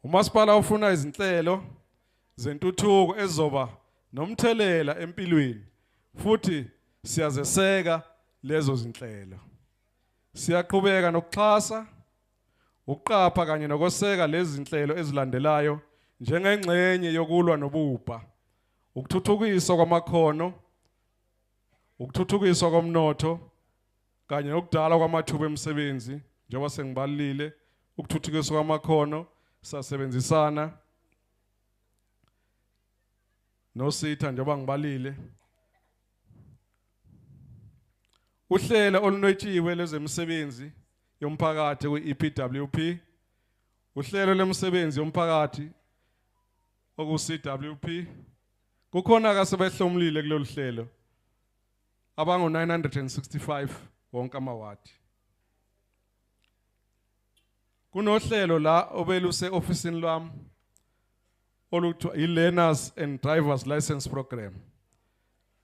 Speaker 2: Umasipala ufuna izinhlelo zentuthuko ezoba nomthelela empilweni futhi siyazeseka lezo zinhlelo. Siyaqhubeka nokuxhasa ukuqapha kanye nokweseka lezi zinhlelo ezilandelayo njengengxenye yokulwa nobubha, ukuthuthukiswa kwamakhono, ukuthuthukiswa komnotho kanye nokudala kwamathuba emisebenzi njengoba sengibalile. Ukuthuthukiswa kwamakhono sasebenzisana noSitha njengoba ngibalile. Uhlelo olunwetshiwe lezemisebenzi yomphakathi kwi-EPWP, uhlelo lemisebenzi yomphakathi oku-CWP. Kukhona kasebehlomlile kulolu hlelo abangu 965 wonke amawadi. Kunohlelo la obeluse ofisini lwami oluthiwa i-Learners and Drivers License Program.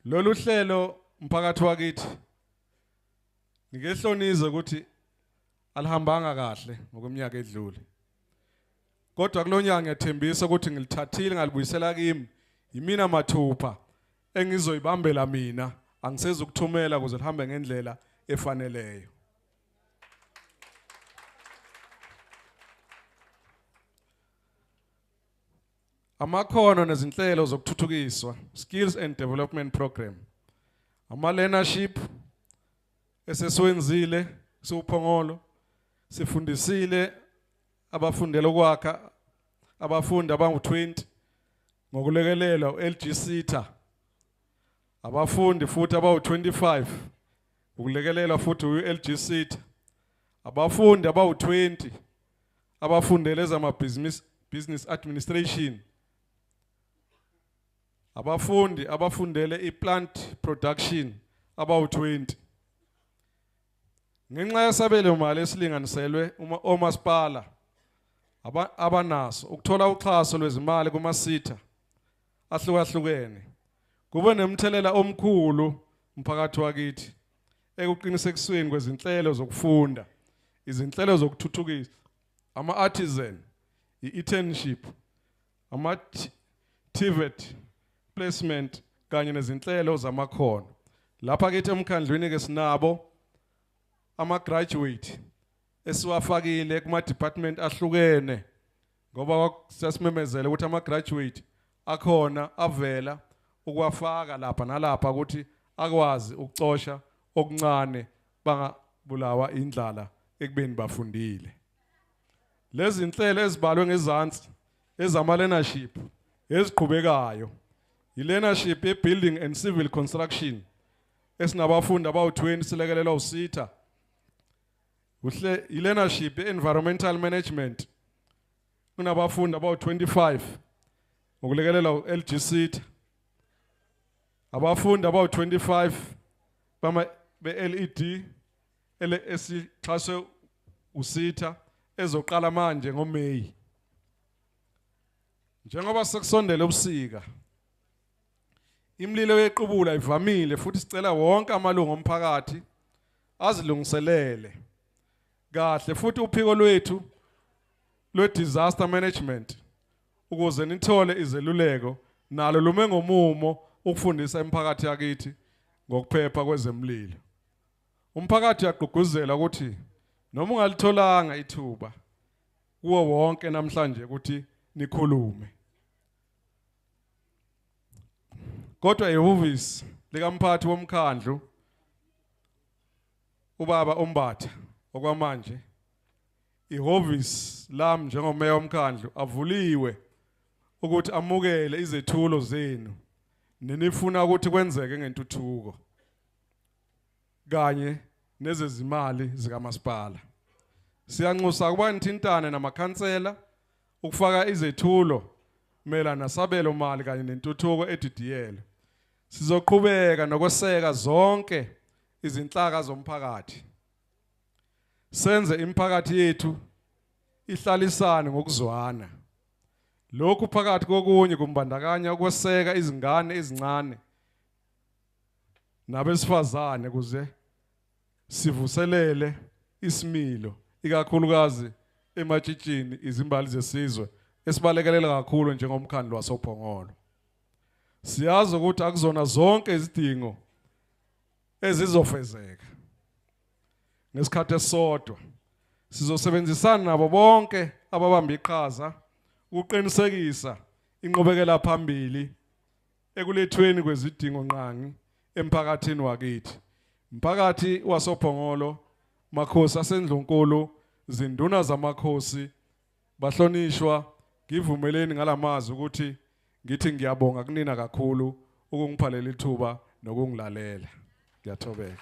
Speaker 2: Lolu hlelo mphakathi wakithi ngikehlonize ukuthi alihambanga kahle ngokweminyaka edlule. Kodwa kulonyaka ngiyathembisa ukuthi ngilithathile ngalibuyisela kimi yimina mathupha engizoyibambela mina, angisezukuthumela ukuze lihambe ngendlela efaneleyo. Amakhono nezinhlelo zokuthuthukiswa, skills and development program. Learnership esesiwenzile siuphongolo, sifundisile abafundela ukwakha abafundi abangu-20 ngokulekelela uLG Sita, abafundi futhi abawu-25 ukulekelela futhi uLG Sita, abafundi abawu-20 abafundela business administration, abafundi abafundele i-plant production abawu-20. Ngenxa yesabelo mali esilinganiselwe omasipala abanaso ukuthola uxhaso lwezimali kumasitha ahlukahlukene kube nemthelela omkhulu umphakathi wakithi ekuqinisekisweni kwezinhlelo zokufunda, izinhlelo zokuthuthukisa, ama-artisan, i-internship, ama-TVET placement kanye nezinhlelo zamakhono. Lapha kithi emkhandlwini ke sinabo ama-graduate esiwafakile kuma-department ahlukene ngoba sesimemezele ukuthi ama-graduate akhona avela ukuwafaka lapha nalapha ukuthi akwazi ukucosha okuncane bangabulawa indlala ekubeni bafundile. Lezi nhlelo ezibalwe ngezansi ezama-learnership eziqhubekayo, i-learnership ye-building and civil construction esinabafundi abawu-20 silekelelwa uSitha, i-learnership ye-environmental management kunabafundi abawu-25 ngokulekelela uLG Sita, abafundi abawu-25 be-LED esixhaswe uSitha ezoqala manje ngoMeyi. Njengoba sekusondela ubusika, imililo yequbula ivamile futhi sicela wonke amalungu omphakathi azilungiselele kahle futhi uphiko lwethu lwe-disaster management ukuze nithole izeluleko nalo lume ngomumo ukufundisa imiphakathi yakithi ngokuphepha kwezemlilo. Umphakathi uyagqugquzela ukuthi noma ungalitholanga ithuba kuwo wonke namhlanje ukuthi nikhulume. Kodwa ihhovisi likamphathi womkhandlu ubaba Umbatha okwamanje, ihhovisi lami njengomeya womkhandlu avuliwe ukuthi amukele izethulo zenu nenifuna ukuthi kwenzeke ngentuthuko kanye nezezimali zikamasipala. Siyanxusa ukuba nithintane namakhansela ukufaka izethulo melana nasabelo mali kanye nentuthuko edidiyelwe. Sizoqhubeka nokweseka zonke izinhlaka zomphakathi. Senze imiphakathi yethu ihlalisane ngokuzwana. Lokhu phakathi kokunye kumbandakanya ukweseka izingane ezincane nabesifazane kuze sivuselele isimilo ikakhulukazi ematshitshini izimbali zesizwe esibalekelela kakhulu njengomkhandlu wasophongolo. Siyazi ukuthi akuzona zonke izidingo ezizofezeka ngesikhathi esisodwa. Sizosebenzisana nabo bonke ababamba iqhaza ukuqinisekisa inqubekela phambili ekulethweni kwezidingo nqangi emphakathini wakithi. Mphakathi wasophongolo, makhosi asendlunkulu, zinduna zamakhosi, bahlonishwa, ngivumeleni ngalamazwi ukuthi ngithi ngiyabonga kunina kakhulu ukungipha leli thuba nokungilalela. Ngiyathokoza.